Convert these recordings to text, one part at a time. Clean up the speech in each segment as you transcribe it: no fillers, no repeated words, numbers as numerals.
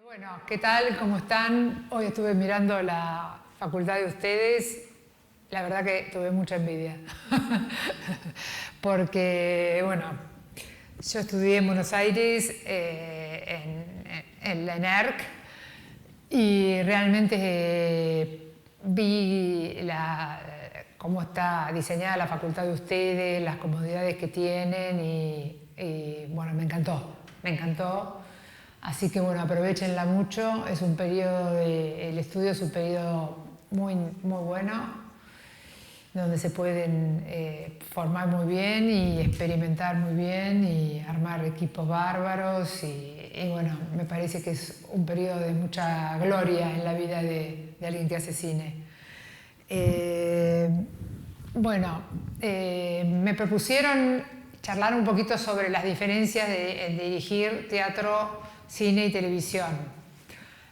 Bueno, ¿qué tal? ¿Cómo están? Hoy estuve mirando la facultad de ustedes. La verdad que tuve mucha envidia. Porque, bueno, yo estudié en Buenos Aires, en la ENERC, y realmente vi cómo está diseñada la facultad de ustedes, las comodidades que tienen y bueno, me encantó, me encantó. Así que bueno, aprovechenla mucho, es un periodo el estudio es un periodo muy, muy bueno, donde se pueden formar muy bien y experimentar muy bien y armar equipos bárbaros y bueno, me parece que es un periodo de mucha gloria en la vida de alguien que hace cine. Bueno, me propusieron charlar un poquito sobre las diferencias de dirigir teatro, cine y televisión.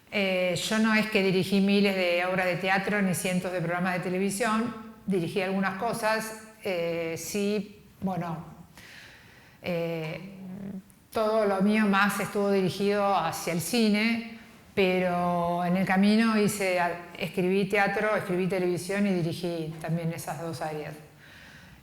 Yo no es que dirigí miles de obras de teatro ni cientos de programas de televisión, dirigí algunas cosas, sí, bueno, todo lo mío más estuvo dirigido hacia el cine, pero en el camino escribí teatro, escribí televisión y dirigí también esas dos áreas.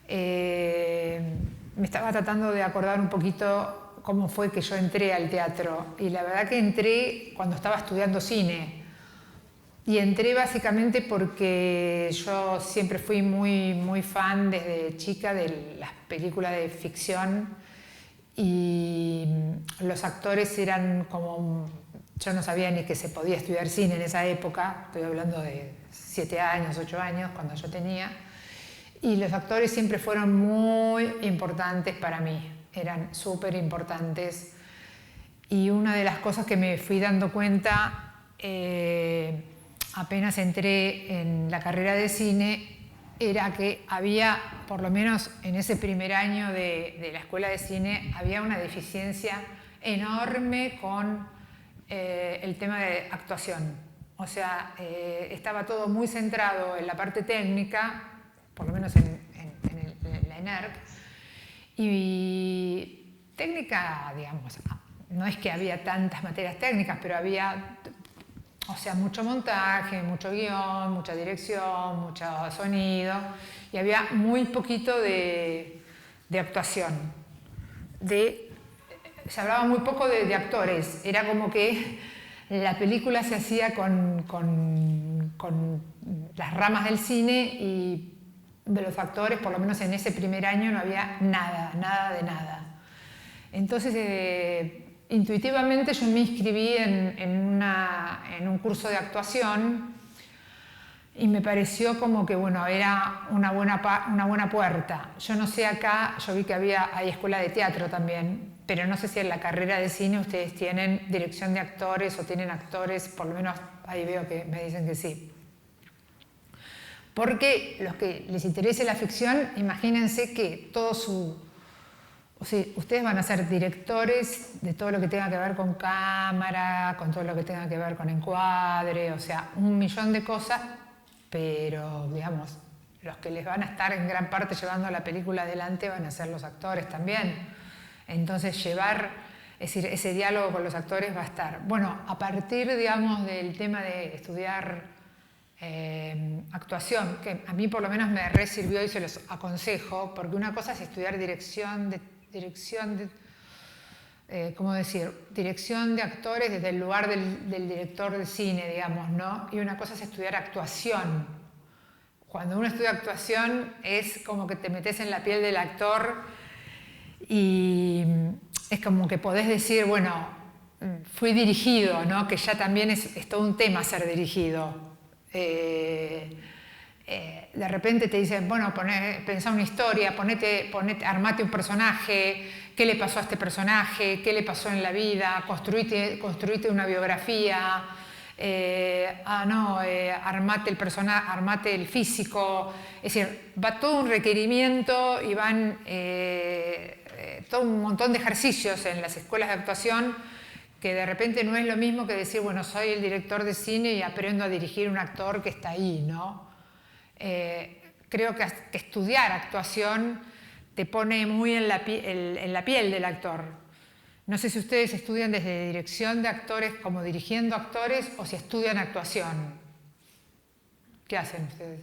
Me estaba tratando de acordar un poquito cómo fue que yo entré al teatro, y la verdad que entré cuando estaba estudiando cine. Y entré básicamente porque yo siempre fui muy, muy fan desde chica de las películas de ficción y los actores eran como... Yo no sabía ni que se podía estudiar cine en esa época, estoy hablando de 7 años, 8 años, cuando yo tenía, y los actores siempre fueron muy importantes para mí, eran súper importantes. Y una de las cosas que me fui dando cuenta apenas entré en la carrera de cine era que había, por lo menos en ese primer año de la escuela de cine, había una deficiencia enorme con el tema de actuación. O sea, estaba todo muy centrado en la parte técnica, por lo menos en la ENERC, y técnica, digamos, no es que había tantas materias técnicas, pero había... O sea, mucho montaje, mucho guión, mucha dirección, mucho sonido, y había muy poquito de actuación. Se hablaba muy poco de actores, era como que la película se hacía con las ramas del cine y de los actores, por lo menos en ese primer año, no había nada, nada de nada. Entonces, intuitivamente yo me inscribí en un curso de actuación y me pareció como que bueno, era una buena puerta. Yo no sé acá, yo vi que hay escuela de teatro también, pero no sé si en la carrera de cine ustedes tienen dirección de actores o tienen actores, por lo menos ahí veo que me dicen que sí. Porque los que les interese la ficción, imagínense que todo o sea, ustedes van a ser directores de todo lo que tenga que ver con cámara, con todo lo que tenga que ver con encuadre, o sea, un millón de cosas, pero, digamos, los que les van a estar en gran parte llevando la película adelante van a ser los actores también. Entonces, es decir, ese diálogo con los actores va a estar. Bueno, a partir, digamos, del tema de estudiar actuación, que a mí por lo menos me re sirvió y se los aconsejo, porque una cosa es estudiar dirección de actores desde el lugar del director de cine, digamos, ¿no? Y una cosa es estudiar actuación. Cuando uno estudia actuación es como que te metes en la piel del actor y es como que podés decir, bueno, fui dirigido, ¿no? Que ya también es todo un tema ser dirigido. De repente te dicen, bueno, pensá una historia, armate un personaje, qué le pasó a este personaje, qué le pasó en la vida, construite una biografía, armate el físico. Es decir, va todo un requerimiento y van todo un montón de ejercicios en las escuelas de actuación que de repente no es lo mismo que decir, bueno, soy el director de cine y aprendo a dirigir un actor que está ahí, ¿no? Creo que estudiar actuación te pone muy en la piel del actor. No sé si ustedes estudian desde dirección de actores como dirigiendo actores o si estudian actuación. ¿Qué hacen ustedes?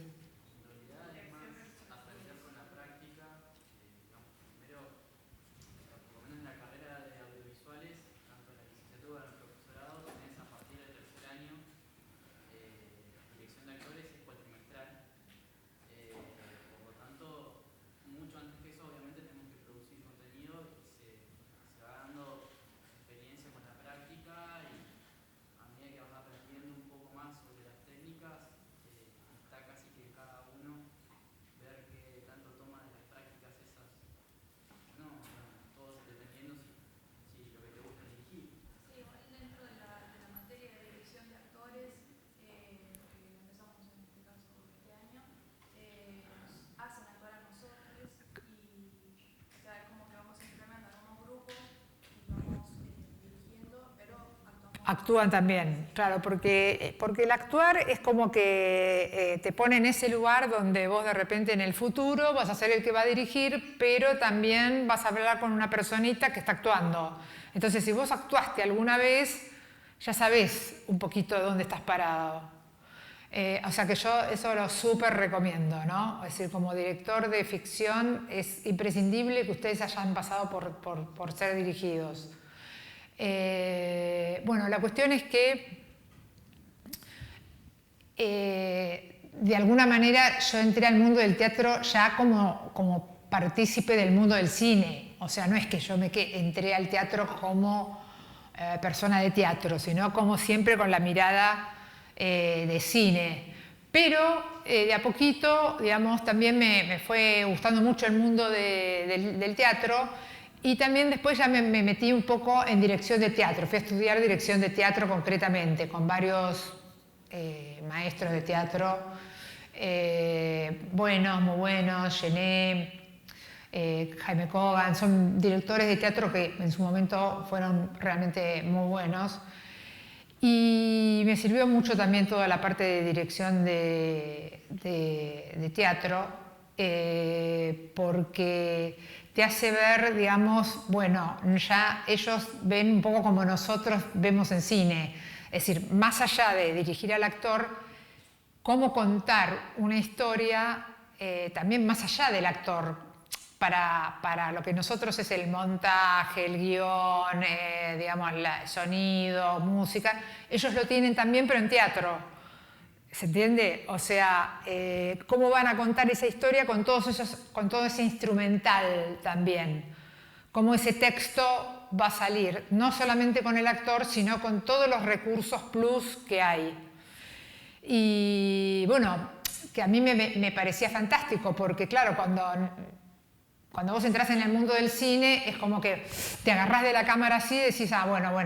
Actúan también, claro, porque el actuar es como que te pone en ese lugar donde vos de repente en el futuro vas a ser el que va a dirigir, pero también vas a hablar con una personita que está actuando. Entonces, si vos actuaste alguna vez, ya sabés un poquito dónde estás parado. O sea que yo eso lo súper recomiendo, ¿no? Es decir, como director de ficción es imprescindible que ustedes hayan pasado por ser dirigidos. Bueno, la cuestión es que de alguna manera yo entré al mundo del teatro ya como partícipe del mundo del cine. O sea, no es que yo entré al teatro como persona de teatro, sino como siempre con la mirada de cine. Pero de a poquito, digamos, también me fue gustando mucho el mundo del teatro. Y también después ya me metí un poco en dirección de teatro. Fui a estudiar dirección de teatro concretamente, con varios maestros de teatro buenos, muy buenos, Gené, Jaime Kogan, son directores de teatro que en su momento fueron realmente muy buenos. Y me sirvió mucho también toda la parte de dirección de teatro, porque te hace ver, digamos, bueno, ya ellos ven un poco como nosotros vemos en cine. Es decir, más allá de dirigir al actor, cómo contar una historia también más allá del actor, para lo que nosotros es el montaje, el guión, digamos, sonido, música, ellos lo tienen también, pero en teatro. ¿Se entiende? O sea, cómo van a contar esa historia con todo ese instrumental también. Cómo ese texto va a salir, no solamente con el actor, sino con todos los recursos plus que hay. Y bueno, que a mí me parecía fantástico, porque claro, cuando vos entras en el mundo del cine, es como que te agarrás de la cámara así y decís, ah, bueno,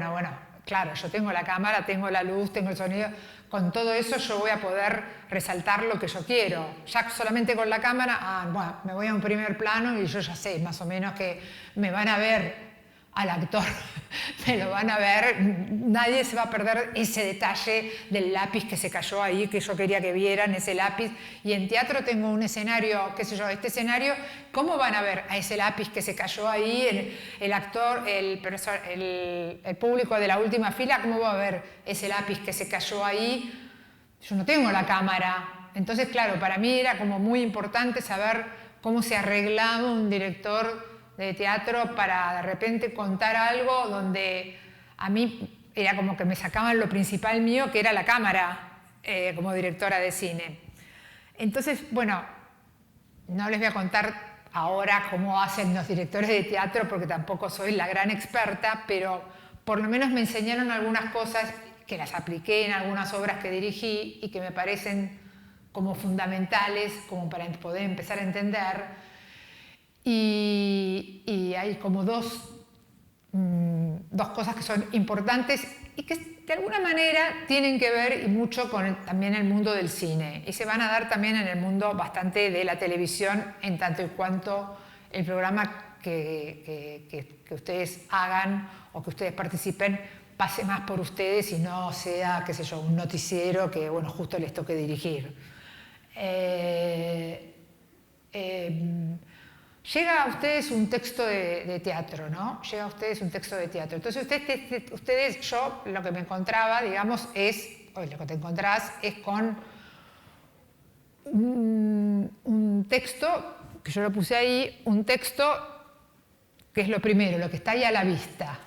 claro, yo tengo la cámara, tengo la luz, tengo el sonido, con todo eso yo voy a poder resaltar lo que yo quiero. Ya solamente con la cámara, bueno, me voy a un primer plano y yo ya sé más o menos que me van a ver al actor, me lo van a ver, nadie se va a perder ese detalle del lápiz que se cayó ahí, que yo quería que vieran ese lápiz. Y en teatro tengo un escenario, qué sé yo, este escenario, ¿cómo van a ver a ese lápiz que se cayó ahí? El actor, el público de la última fila, ¿cómo va a ver ese lápiz que se cayó ahí? Yo no tengo la cámara. Entonces, claro, para mí era como muy importante saber cómo se arreglaba un director de teatro para de repente contar algo donde a mí era como que me sacaban lo principal mío, que era la cámara, como directora de cine. Entonces, bueno, no les voy a contar ahora cómo hacen los directores de teatro, porque tampoco soy la gran experta, pero por lo menos me enseñaron algunas cosas que las apliqué en algunas obras que dirigí y que me parecen como fundamentales, como para poder empezar a entender. Y hay como dos cosas que son importantes y que de alguna manera tienen que ver y mucho con también el mundo del cine. Y se van a dar también en el mundo bastante de la televisión, en tanto y cuanto el programa que ustedes hagan o que ustedes participen pase más por ustedes y no sea, qué sé yo, un noticiero que, bueno, justo les toque dirigir. Llega a ustedes un texto de teatro, ¿no? Llega a ustedes un texto de teatro. Entonces ustedes, yo lo que me encontraba, digamos, o lo que te encontrás es con un texto, que yo lo puse ahí, un texto que es lo primero, lo que está ahí a la vista.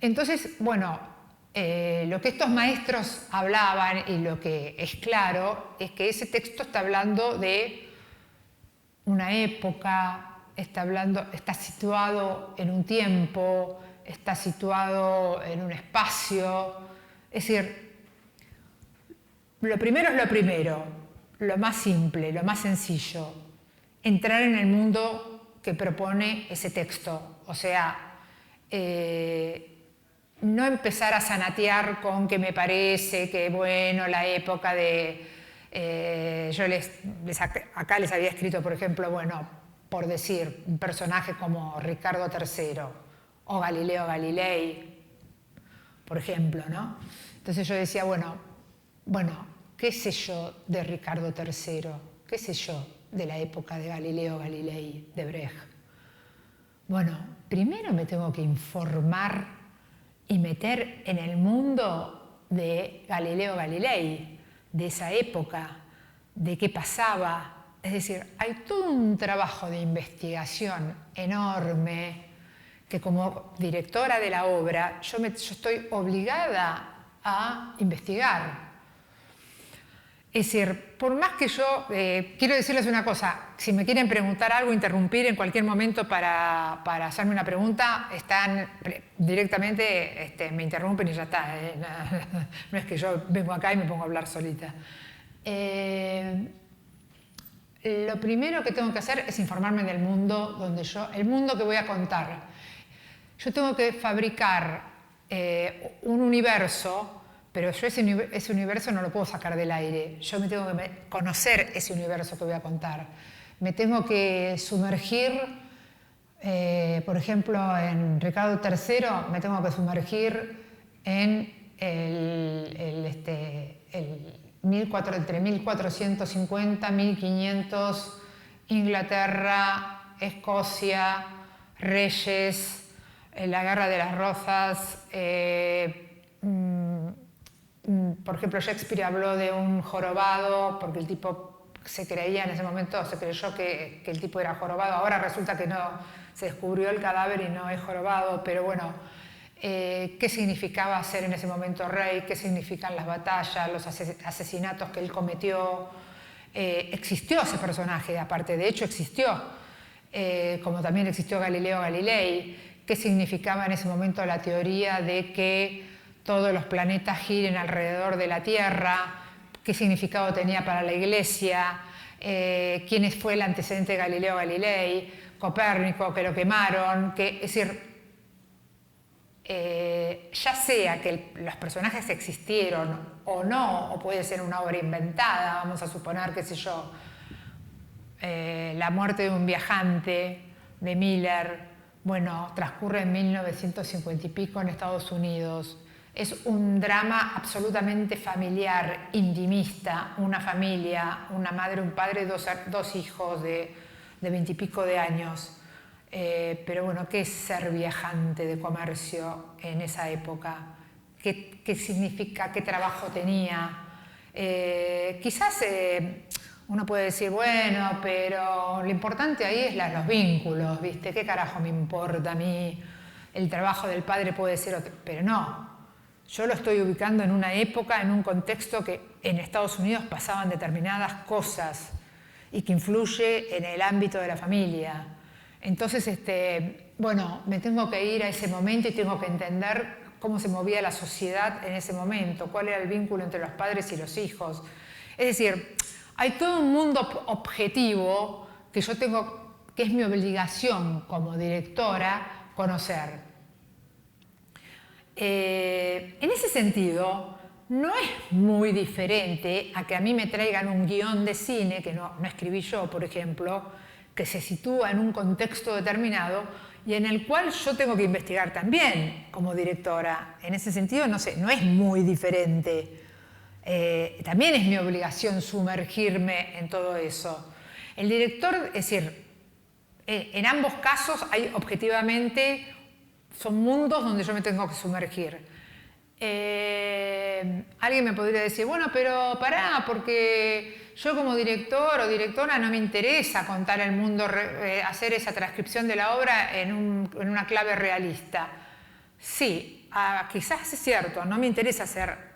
Entonces, bueno, lo que estos maestros hablaban y lo que es claro es que ese texto está hablando de una época, está situado en un tiempo, está situado en un espacio. Es decir, lo primero es lo primero, lo más simple, lo más sencillo, entrar en el mundo que propone ese texto. O sea, no empezar a zanatear con que me parece que, bueno, la época de... yo acá les había escrito, por ejemplo, bueno, por decir, un personaje como Ricardo III o Galileo Galilei, por ejemplo, ¿no? Entonces yo decía, bueno, ¿qué sé yo de Ricardo III? ¿Qué sé yo de la época de Galileo Galilei, de Brecht? Bueno, primero me tengo que informar y meter en el mundo de Galileo Galilei, de esa época, de qué pasaba. Es decir, hay todo un trabajo de investigación enorme que como directora de la obra yo estoy obligada a investigar. Es decir, por más que yo, quiero decirles una cosa, si me quieren preguntar algo, interrumpir en cualquier momento para hacerme una pregunta, están directamente, me interrumpen y ya está. No es que yo vengo acá y me pongo a hablar solita. Lo primero que tengo que hacer es informarme del mundo el mundo que voy a contar. Yo tengo que fabricar un universo. Pero yo ese universo no lo puedo sacar del aire. Yo me tengo que conocer ese universo que voy a contar. Me tengo que sumergir, por ejemplo, en Ricardo III, me tengo que sumergir en entre 1450 y 1500, Inglaterra, Escocia, reyes, la Guerra de las Rozas. Por ejemplo, Shakespeare habló de un jorobado porque el tipo se creyó que el tipo era jorobado. Ahora resulta que no, se descubrió el cadáver y no es jorobado, pero bueno, ¿qué significaba ser en ese momento rey? ¿Qué significan las batallas, los asesinatos que él cometió? Existió ese personaje, aparte, de hecho existió, como también existió Galileo Galilei. ¿Qué significaba en ese momento la teoría de que todos los planetas giren alrededor de la Tierra? ¿Qué significado tenía para la Iglesia? ¿Quién fue el antecedente de Galileo Galilei? Copérnico, que lo quemaron. Es decir, ya sea que los personajes existieron o no, o puede ser una obra inventada, vamos a suponer, qué sé yo, La muerte de un viajante, de Miller, bueno, transcurre en 1950 y pico en Estados Unidos. Es un drama absolutamente familiar, intimista, una familia, una madre, un padre, dos hijos de 20 y pico de años. Pero bueno, ¿qué es ser viajante de comercio en esa época? ¿Qué significa? ¿Qué trabajo tenía? Quizás uno puede decir, bueno, pero lo importante ahí es los vínculos, ¿viste? ¿Qué carajo me importa a mí? El trabajo del padre puede ser otro, pero no. Yo lo estoy ubicando en una época, en un contexto que en Estados Unidos pasaban determinadas cosas y que influye en el ámbito de la familia. Entonces, bueno, me tengo que ir a ese momento y tengo que entender cómo se movía la sociedad en ese momento, cuál era el vínculo entre los padres y los hijos. Es decir, hay todo un mundo objetivo que yo tengo, que es mi obligación como directora, conocer. En ese sentido, no es muy diferente a que a mí me traigan un guión de cine, que no escribí yo, por ejemplo, que se sitúa en un contexto determinado, y en el cual yo tengo que investigar también como directora. En ese sentido, no sé, no es muy diferente. También es mi obligación sumergirme en todo eso. El director, es decir, en ambos casos hay objetivamente, son mundos donde yo me tengo que sumergir. Alguien me podría decir, bueno, pero pará, porque yo como director o directora no me interesa contar el mundo, hacer esa transcripción de la obra en una clave realista. Sí, quizás es cierto, no me interesa hacer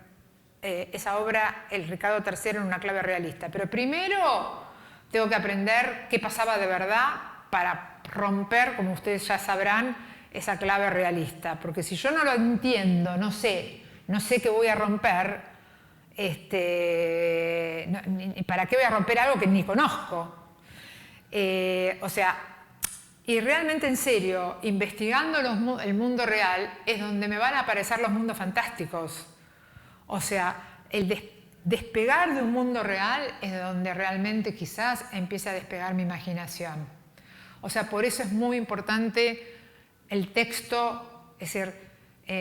esa obra, el Ricardo III, en una clave realista, pero primero tengo que aprender qué pasaba de verdad para romper, como ustedes ya sabrán, esa clave realista. Porque si yo no lo entiendo, no sé qué voy a romper, ¿para qué voy a romper algo que ni conozco? O sea, y realmente en serio, investigando el mundo real es donde me van a aparecer los mundos fantásticos. O sea, el despegar de un mundo real es donde realmente quizás empieza a despegar mi imaginación. O sea, por eso es muy importante el texto, es decir,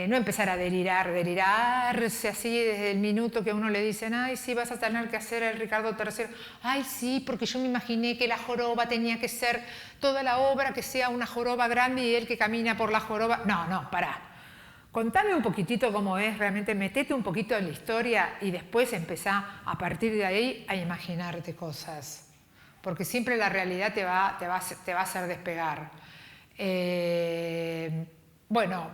no empezar a delirarse así desde el minuto que a uno le dicen, ay, sí, vas a tener que hacer el Ricardo III. Ay, sí, porque yo me imaginé que la joroba tenía que ser toda la obra, que sea una joroba grande y él que camina por la joroba. No, pará. Contame un poquitito cómo es, realmente metete un poquito en la historia y después empezá a partir de ahí a imaginarte cosas. Porque siempre la realidad te va a hacer despegar. Bueno,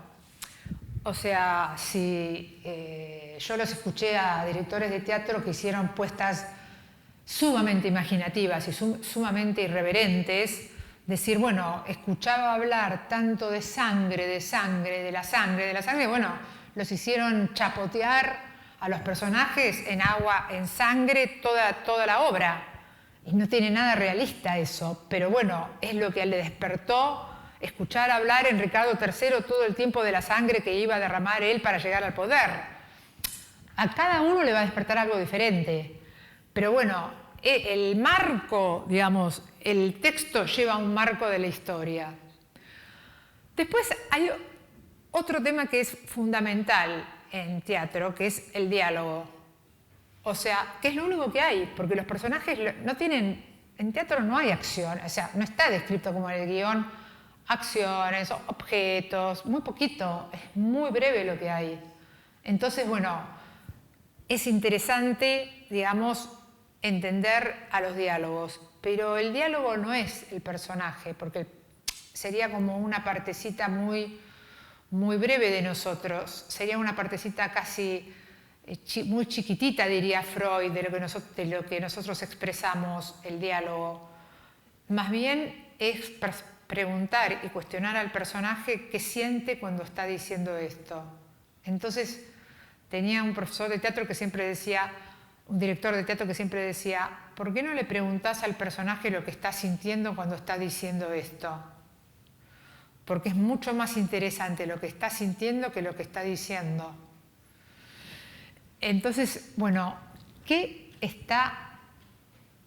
o sea, si yo los escuché a directores de teatro que hicieron puestas sumamente imaginativas y sumamente irreverentes, decir, bueno, escuchaba hablar tanto de la sangre, bueno, los hicieron chapotear a los personajes en agua, en sangre, toda la obra. Y no tiene nada realista eso, pero bueno, es lo que le despertó escuchar hablar en Ricardo III todo el tiempo de la sangre que iba a derramar él para llegar al poder. A cada uno le va a despertar algo diferente, pero bueno, el marco, digamos, el texto lleva un marco de la historia. Después hay otro tema que es fundamental en teatro, que es el diálogo. O sea, que es lo único que hay, porque los personajes no tienen, en teatro no hay acción, o sea, no está descrito como en el guión acciones, objetos, muy poquito, es muy breve lo que hay. Entonces, bueno, es interesante, digamos, entender a los diálogos, pero el diálogo no es el personaje, porque sería como una partecita muy breve de nosotros, sería una partecita casi muy chiquitita, diría Freud, de lo que nosotros expresamos, el diálogo. Más bien es preguntar y cuestionar al personaje qué siente cuando está diciendo esto. Entonces, tenía un profesor de teatro que siempre decía, un director de teatro que siempre decía, ¿por qué no le preguntás al personaje lo que está sintiendo cuando está diciendo esto? Porque es mucho más interesante lo que está sintiendo que lo que está diciendo. Entonces, bueno, ¿qué está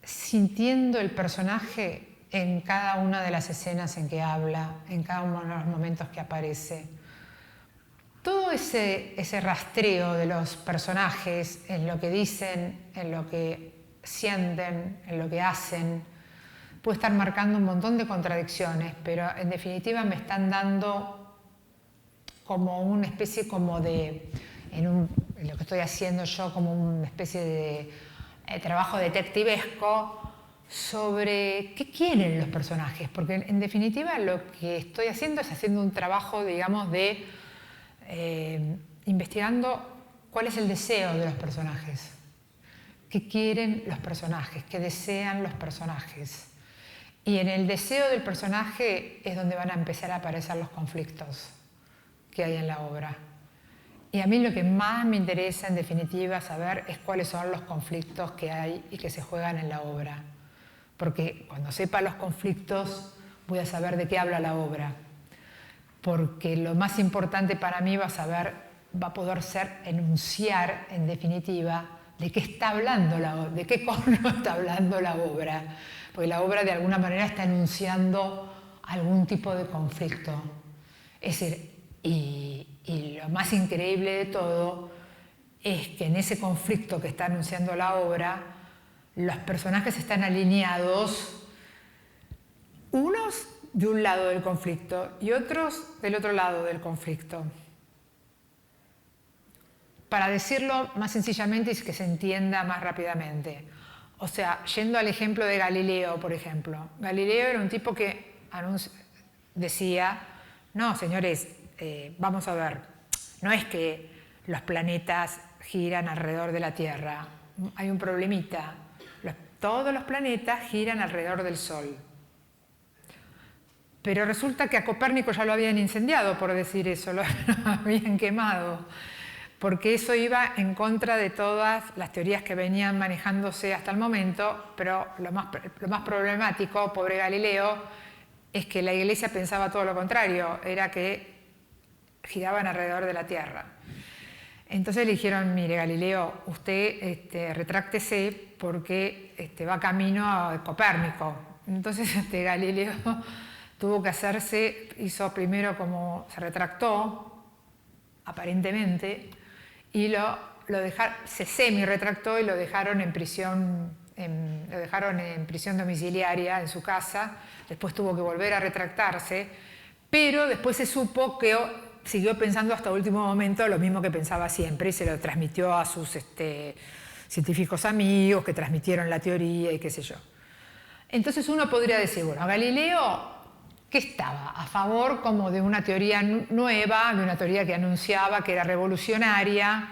sintiendo el personaje en cada una de las escenas en que habla, en cada uno de los momentos que aparece? Todo ese rastreo de los personajes en lo que dicen, en lo que sienten, en lo que hacen, puede estar marcando un montón de contradicciones, pero en definitiva me están dando como una especie como de, en lo que estoy haciendo yo, como una especie de trabajo detectivesco sobre qué quieren los personajes, porque en definitiva lo que estoy haciendo es haciendo un trabajo, digamos, de investigando cuál es el deseo de los personajes, qué quieren los personajes, qué desean los personajes. Y en el deseo del personaje es donde van a empezar a aparecer los conflictos que hay en la obra. Y a mí lo que más me interesa, en definitiva, saber es cuáles son los conflictos que hay y que se juegan en la obra. Porque cuando sepa los conflictos, voy a saber de qué habla la obra. Porque lo más importante para mí va a poder ser enunciar, en definitiva, de qué está hablando de qué corno está hablando la obra. Porque la obra de alguna manera está enunciando algún tipo de conflicto. Es decir, y lo más increíble de todo es que en ese conflicto que está anunciando la obra, los personajes están alineados, unos de un lado del conflicto y otros del otro lado del conflicto. Para decirlo más sencillamente y que se entienda más rápidamente. O sea, yendo al ejemplo de Galileo, por ejemplo. Galileo era un tipo que decía, no, señores, vamos a ver, no es que los planetas giran alrededor de la Tierra, hay un problemita. Todos los planetas giran alrededor del Sol. Pero resulta que a Copérnico ya lo habían incendiado por decir eso, lo habían quemado, porque eso iba en contra de todas las teorías que venían manejándose hasta el momento, pero lo más problemático, pobre Galileo, es que la Iglesia pensaba todo lo contrario, era que giraban alrededor de la Tierra. Entonces le dijeron, mire Galileo, usted retráctese porque va camino a Copérnico. Entonces Galileo tuvo que hizo primero como se retractó, aparentemente, y se semi-retractó y lo dejaron en prisión domiciliaria en su casa. Después tuvo que volver a retractarse, pero después se supo que siguió pensando hasta el último momento lo mismo que pensaba siempre y se lo transmitió a sus científicos amigos que transmitieron la teoría y qué sé yo. Entonces uno podría decir, bueno, Galileo, ¿qué estaba? A favor como de una teoría nueva, de una teoría que anunciaba que era revolucionaria,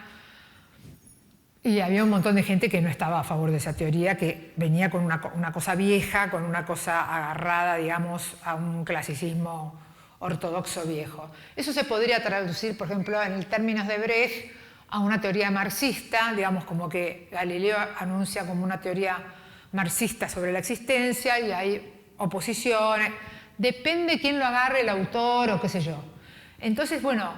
y había un montón de gente que no estaba a favor de esa teoría, que venía con una cosa vieja, con una cosa agarrada, digamos, a un clasicismo ortodoxo viejo. Eso se podría traducir, por ejemplo, en términos de Brecht, a una teoría marxista, digamos, como que Galileo anuncia como una teoría marxista sobre la existencia y hay oposiciones. Depende quién lo agarre, el autor o qué sé yo. Entonces, bueno,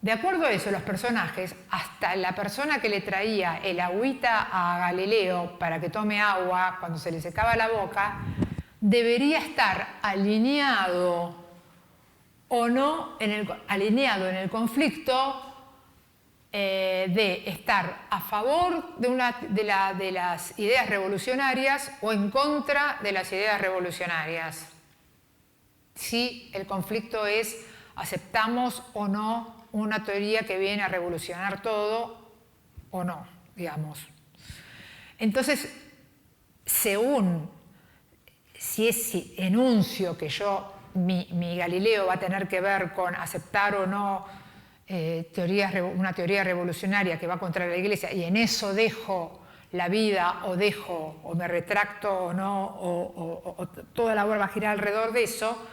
de acuerdo a eso, los personajes, hasta la persona que le traía el agüita a Galileo para que tome agua cuando se le secaba la boca, debería estar alineado o no, alineado en el conflicto de estar a favor de las ideas revolucionarias o en contra de las ideas revolucionarias. Si el conflicto es, aceptamos o no una teoría que viene a revolucionar todo o no, digamos. Entonces, según si enuncio que mi Galileo va a tener que ver con aceptar o no una teoría revolucionaria que va contra la Iglesia y en eso dejo la vida o me retracto o no, o toda la obra va a girar alrededor de eso,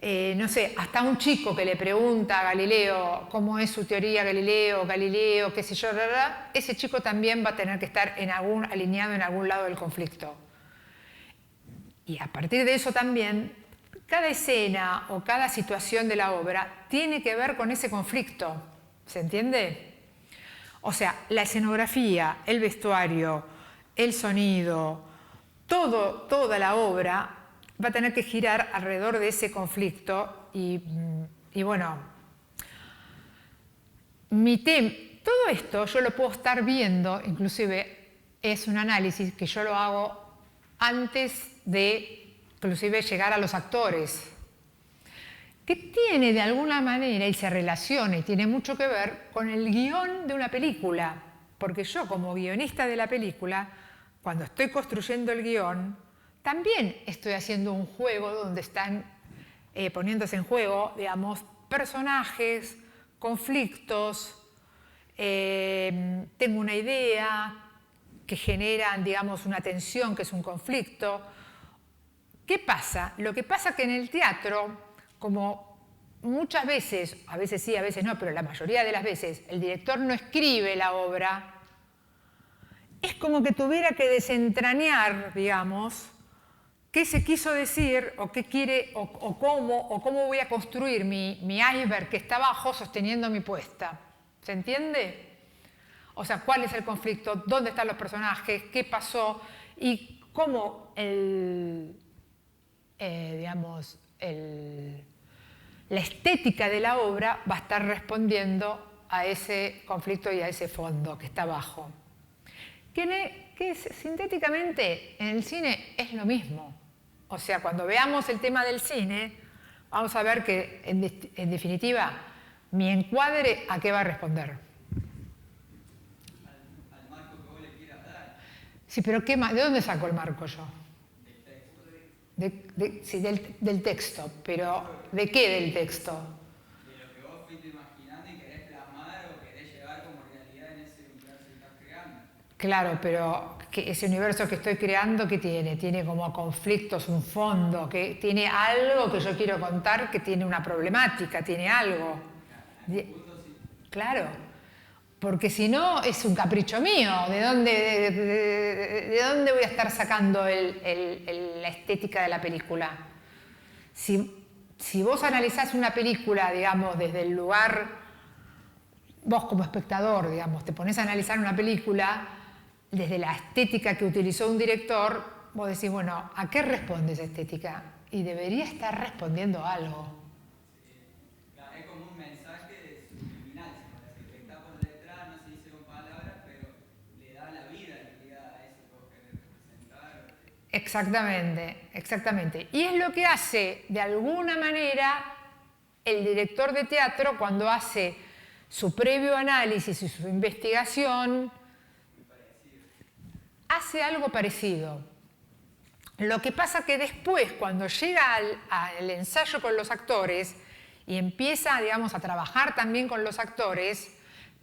no sé, hasta un chico que le pregunta a Galileo cómo es su teoría Galileo, qué sé yo, ese chico también va a tener que estar alineado en algún lado del conflicto. Y a partir de eso también, cada escena o cada situación de la obra tiene que ver con ese conflicto, ¿se entiende? O sea, la escenografía, el vestuario, el sonido, toda la obra va a tener que girar alrededor de ese conflicto y bueno, todo esto yo lo puedo estar viendo, inclusive es un análisis que yo lo hago antes de inclusive llegar a los actores, que tiene de alguna manera y se relaciona y tiene mucho que ver con el guión de una película, porque yo como guionista de la película, cuando estoy construyendo el guión, también estoy haciendo un juego donde están poniéndose en juego, digamos, personajes, conflictos, tengo una idea que generan, digamos, una tensión que es un conflicto. ¿Qué pasa? Lo que pasa es que en el teatro, como muchas veces, a veces sí, a veces no, pero la mayoría de las veces, el director no escribe la obra, es como que tuviera que desentrañar, digamos, qué se quiso decir o qué quiere o cómo voy a construir mi iceberg que está abajo sosteniendo mi puesta. ¿Se entiende? O sea, ¿cuál es el conflicto? ¿Dónde están los personajes? ¿Qué pasó? Y cómo digamos, la estética de la obra va a estar respondiendo a ese conflicto y a ese fondo que está abajo. Que sintéticamente en el cine es lo mismo. O sea, cuando veamos el tema del cine, vamos a ver que, en definitiva, mi encuadre, ¿a qué va a responder? Al marco que vos le quieras dar. Sí, pero ¿de dónde saco el marco yo? Del texto. Sí, del texto, pero ¿de qué del texto? De lo que vos fuiste imaginando y querés plasmar o querés llevar como realidad en ese universo que estás creando. Claro, pero ese universo que estoy creando, ¿qué tiene? Tiene como conflictos, un fondo, que tiene algo que yo quiero contar, que tiene una problemática, tiene algo. Claro, porque si no es un capricho mío. ¿De dónde voy a estar sacando la estética de la película? Si vos analizás una película, digamos, desde el lugar, vos como espectador, digamos, te pones a analizar una película desde la estética que utilizó un director, vos decís, bueno, ¿a qué responde esa estética? Y debería estar respondiendo algo. Claro, es como un mensaje subliminal, que está por detrás, no se dice con palabras, pero le da la vida en realidad a eso que vos querés representar. Exactamente, exactamente. Y es lo que hace, de alguna manera, el director de teatro cuando hace su previo análisis y su investigación, hace algo parecido. Lo que pasa que después, cuando llega al ensayo con los actores y empieza, digamos, a trabajar también con los actores,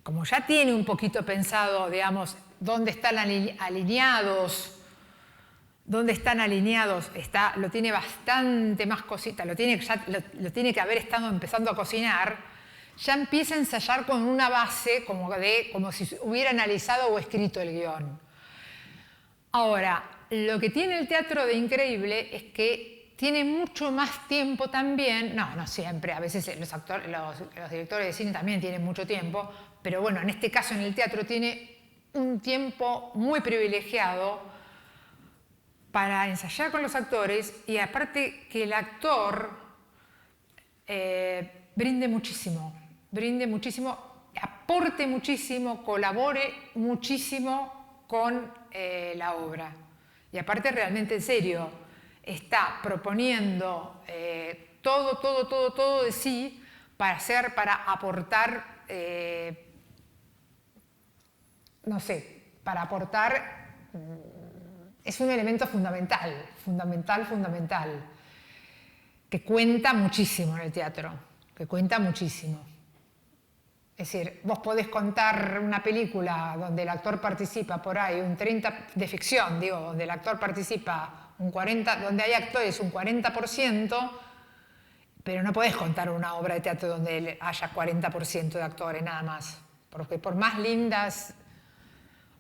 como ya tiene un poquito pensado, digamos, dónde están alineados, lo tiene bastante más cosita, lo tiene que haber estado empezando a cocinar, ya empieza a ensayar con una base como si hubiera analizado o escrito el guión. Ahora, lo que tiene el teatro de increíble es que tiene mucho más tiempo también, no siempre, a veces los directores de cine también tienen mucho tiempo, pero bueno, en este caso en el teatro tiene un tiempo muy privilegiado para ensayar con los actores y aparte que el actor brinde muchísimo, aporte muchísimo, colabore muchísimo con la obra. Y aparte realmente en serio, está proponiendo todo de sí para aportar, no sé, para aportar, es un elemento fundamental, que cuenta muchísimo en el teatro, que cuenta muchísimo. Es decir, vos podés contar una película donde el actor participa por ahí un 30%, de ficción, digo, donde el actor participa un 40%, donde hay actores un 40%, pero no podés contar una obra de teatro donde haya 40% de actores nada más. Porque por más lindas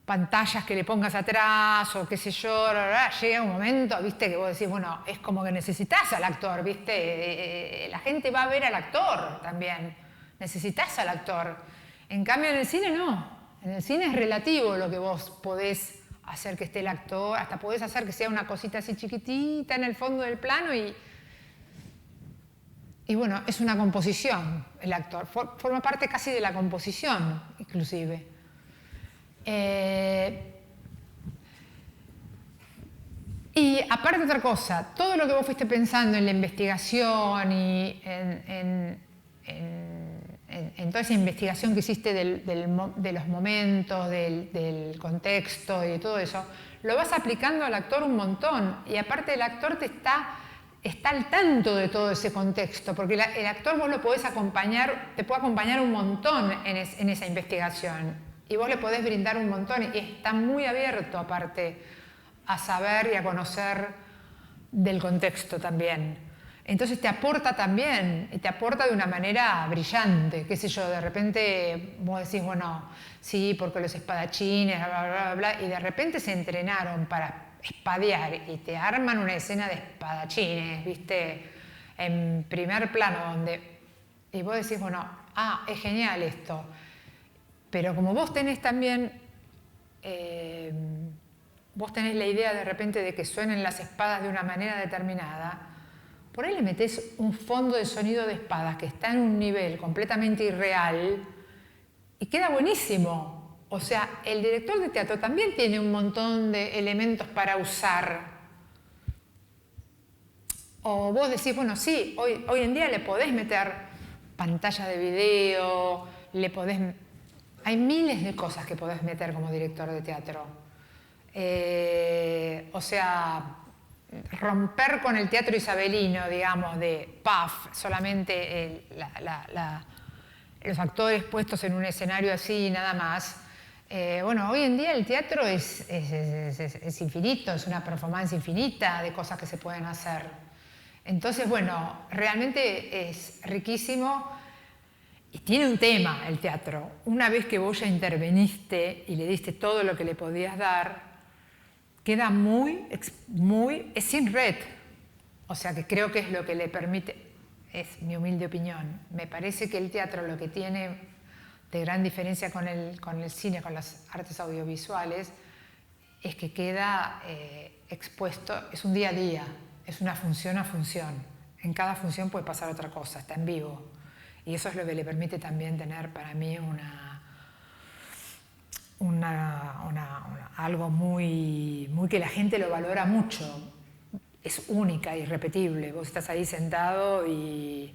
pantallas que le pongas atrás o qué sé yo, llega un momento, viste, que vos decís, bueno, es como que necesitas al actor, viste, la gente va a ver al actor también. Necesitas al actor. En cambio, en el cine no. En el cine es relativo lo que vos podés hacer que esté el actor, hasta podés hacer que sea una cosita así chiquitita en el fondo del plano y bueno, es una composición el actor. Forma parte casi de la composición, inclusive. Y aparte otra cosa, todo lo que vos fuiste pensando en la investigación y en toda esa investigación que hiciste de los momentos, del contexto y de todo eso, lo vas aplicando al actor un montón. Y aparte el actor está al tanto de todo ese contexto, porque el actor vos lo podés acompañar, te puede acompañar un montón en esa investigación. Y vos le podés brindar un montón y está muy abierto aparte a saber y a conocer del contexto también. Entonces te aporta también, y te aporta de una manera brillante, qué sé yo, de repente vos decís, bueno, sí, porque los espadachines, bla, bla, bla, bla, y de repente se entrenaron para espadear y te arman una escena de espadachines, viste, en primer plano, y vos decís, bueno, es genial esto, pero como vos tenés también, vos tenés la idea de repente de que suenen las espadas de una manera determinada, por ahí le metés un fondo de sonido de espadas que está en un nivel completamente irreal y queda buenísimo. O sea, el director de teatro también tiene un montón de elementos para usar. O vos decís, bueno, sí, hoy en día le podés meter pantalla de video, hay miles de cosas que podés meter como director de teatro. O sea, romper con el teatro isabelino, digamos, de puff, solamente los actores puestos en un escenario así y nada más. Bueno, hoy en día el teatro es infinito, es una performance infinita de cosas que se pueden hacer. Entonces, bueno, realmente es riquísimo y tiene un tema el teatro. Una vez que vos ya interveniste y le diste todo lo que le podías dar, queda es sin red. O sea que creo que es lo que le permite, es mi humilde opinión. Me parece que el teatro lo que tiene de gran diferencia con el cine, con las artes audiovisuales, es que queda expuesto, es un día a día, es una función a función. En cada función puede pasar otra cosa, está en vivo. Y eso es lo que le permite también tener para mí algo muy que la gente lo valora mucho. Es única, irrepetible. Vos estás ahí sentado y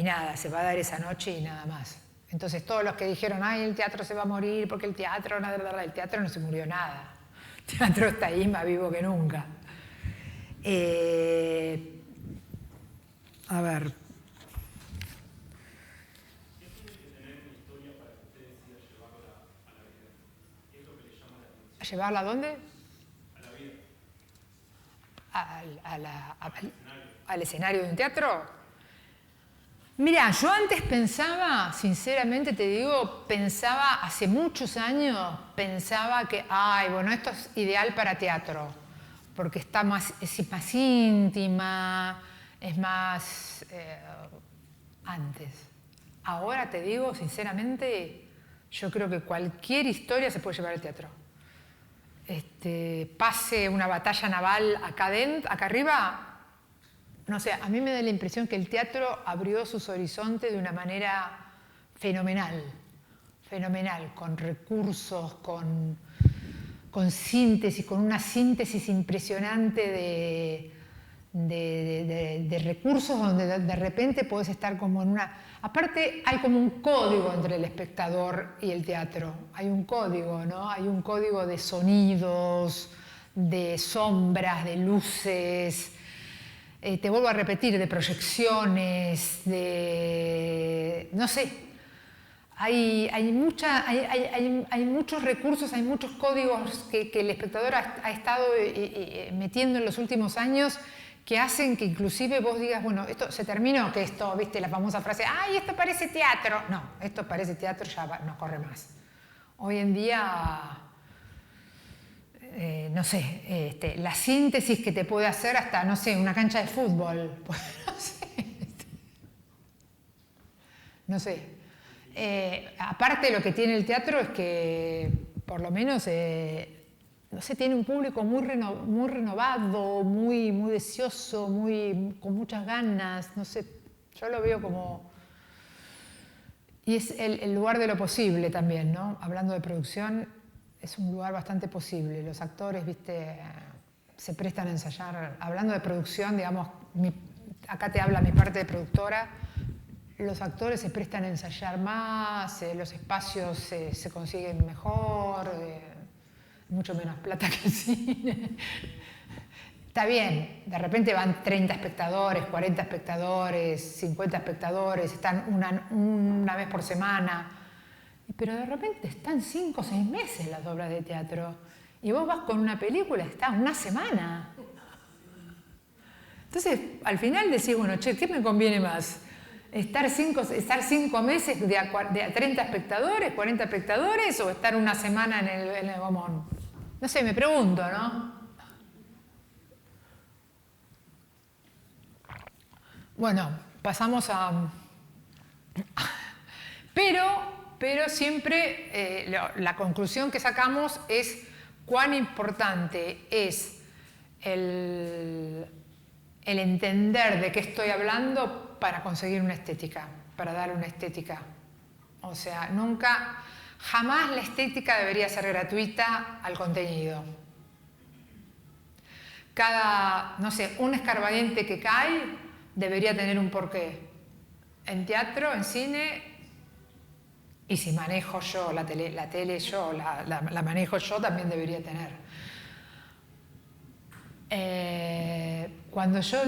nada, se va a dar esa noche y nada más. Entonces todos los que dijeron, ay, el teatro se va a morir porque el teatro no se murió nada. El teatro está ahí más vivo que nunca. A ver. ¿A llevarla a dónde? A la vida. ¿Al escenario de un teatro? Mira, yo antes pensaba, sinceramente te digo, hace muchos años, pensaba que, ay, bueno, esto es ideal para teatro, porque es más íntima, es más antes. Ahora te digo, sinceramente, yo creo que cualquier historia se puede llevar al teatro. Pase una batalla naval acá arriba, no sé, a mí me da la impresión que el teatro abrió sus horizontes de una manera fenomenal, con recursos, con síntesis, con una síntesis impresionante de recursos donde de repente podés estar como en una... Aparte hay como un código entre el espectador y el teatro, hay un código, ¿no? Hay un código de sonidos, de sombras, de luces, te vuelvo a repetir, de proyecciones, no sé, hay muchos recursos, hay muchos códigos que el espectador ha estado metiendo en los últimos años que hacen que inclusive vos digas, bueno, esto se terminó, que esto, viste, la famosa frase, ¡ay, esto parece teatro! No, esto parece teatro, ya no corre más. Hoy en día, no sé, la síntesis que te puede hacer hasta, no sé, una cancha de fútbol. No sé. Aparte lo que tiene el teatro es que, por lo menos, no sé, tiene un público muy renovado, muy deseoso, con muchas ganas, no sé, yo lo veo como... Y es el lugar de lo posible también, ¿no? Hablando de producción, es un lugar bastante posible. Los actores, viste, se prestan a ensayar. Hablando de producción, digamos, acá te habla mi parte de productora, los actores se prestan a ensayar más, los espacios se consiguen mejor, mucho menos plata que el cine. Está bien, de repente van 30 espectadores, 40 espectadores, 50 espectadores, están una vez por semana, pero de repente están 5 o 6 meses las obras de teatro y vos vas con una película, está una semana. Entonces, al final decís, bueno, che, ¿qué me conviene más? ¿Estar 5 meses de a 30 espectadores, 40 espectadores o estar una semana en el Gomón? No sé, me pregunto, ¿no? Bueno, pasamos a... Pero siempre la conclusión que sacamos es cuán importante es el el entender de qué estoy hablando para conseguir una estética, para dar una estética. O sea, nunca, jamás la estética debería ser gratuita al contenido. Cada, no sé, un escarbadiente que cae debería tener un porqué. En teatro, en cine, y si manejo yo la tele yo, la manejo yo, también debería tener. Cuando yo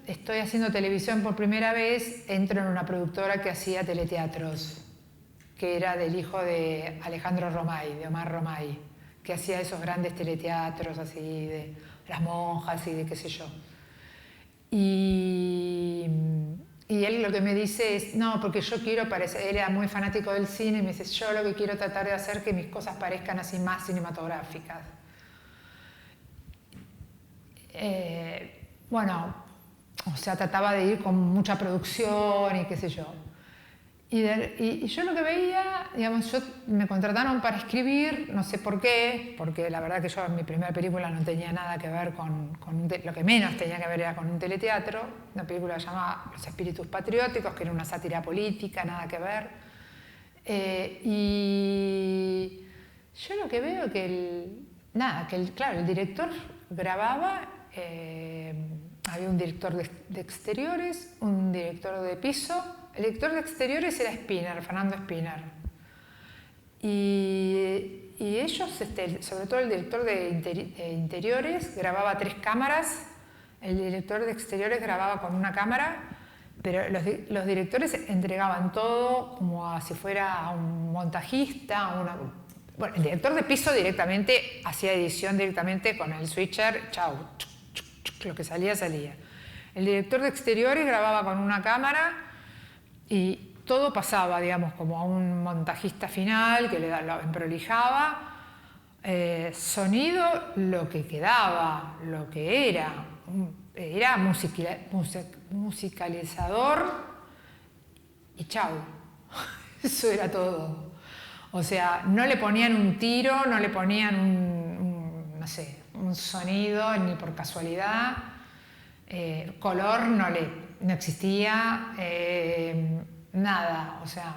estoy haciendo televisión por primera vez, entro en una productora que hacía teleteatros, que era del hijo de Alejandro Romay, de Omar Romay, que hacía esos grandes teleteatros así de las monjas y de qué sé yo. Y él lo que me dice es, no, porque yo quiero parecer, él era muy fanático del cine, y me dice, yo lo que quiero tratar de hacer es que mis cosas parezcan así más cinematográficas. Bueno, o sea, trataba de ir con mucha producción y qué sé yo. Y yo lo que veía, digamos, me contrataron para escribir, no sé por qué, porque la verdad que yo en mi primera película no tenía nada que ver lo que menos tenía que ver era con un teleteatro, una película llamada Los Espíritus Patrióticos, que era una sátira política, nada que ver. Y yo lo que veo claro, el director grababa, había un director de exteriores, un director de piso. El director de exteriores era Spinner, Fernando Spinner. Y ellos, sobre todo el director de interiores, grababa 3 cámaras, el director de exteriores grababa con una cámara, pero los directores entregaban todo como si fuera un montajista. Bueno, el director de piso directamente hacía edición directamente con el switcher, chau, lo que salía, salía. El director de exteriores grababa con una cámara y todo pasaba, digamos, como a un montajista final que lo emprolijaba. Sonido, lo que quedaba, lo que era musicalizador y chau. Eso era todo. O sea, no le ponían un tiro, no le ponían no sé, un sonido ni por casualidad. Color no existía, nada, o sea,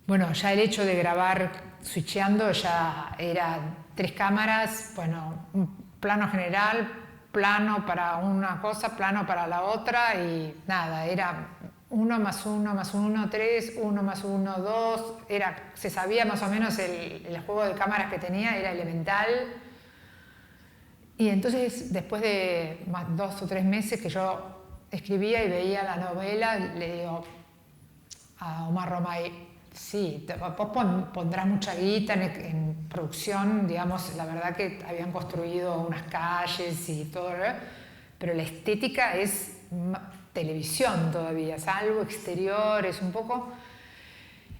bueno, ya el hecho de grabar switcheando ya era 3 cámaras, bueno, un plano general, plano para una cosa, plano para la otra y nada, era 1 más 1 más 1, 3, 1 más 1, 2, se sabía más o menos el juego de cámaras que tenía, era elemental. Y entonces, después de 2 o 3 meses que yo escribía y veía la novela, le digo a Omar Romay, sí, vos pondrás mucha guita en producción, digamos, la verdad que habían construido unas calles y todo, pero la estética es televisión todavía, salvo exteriores un poco.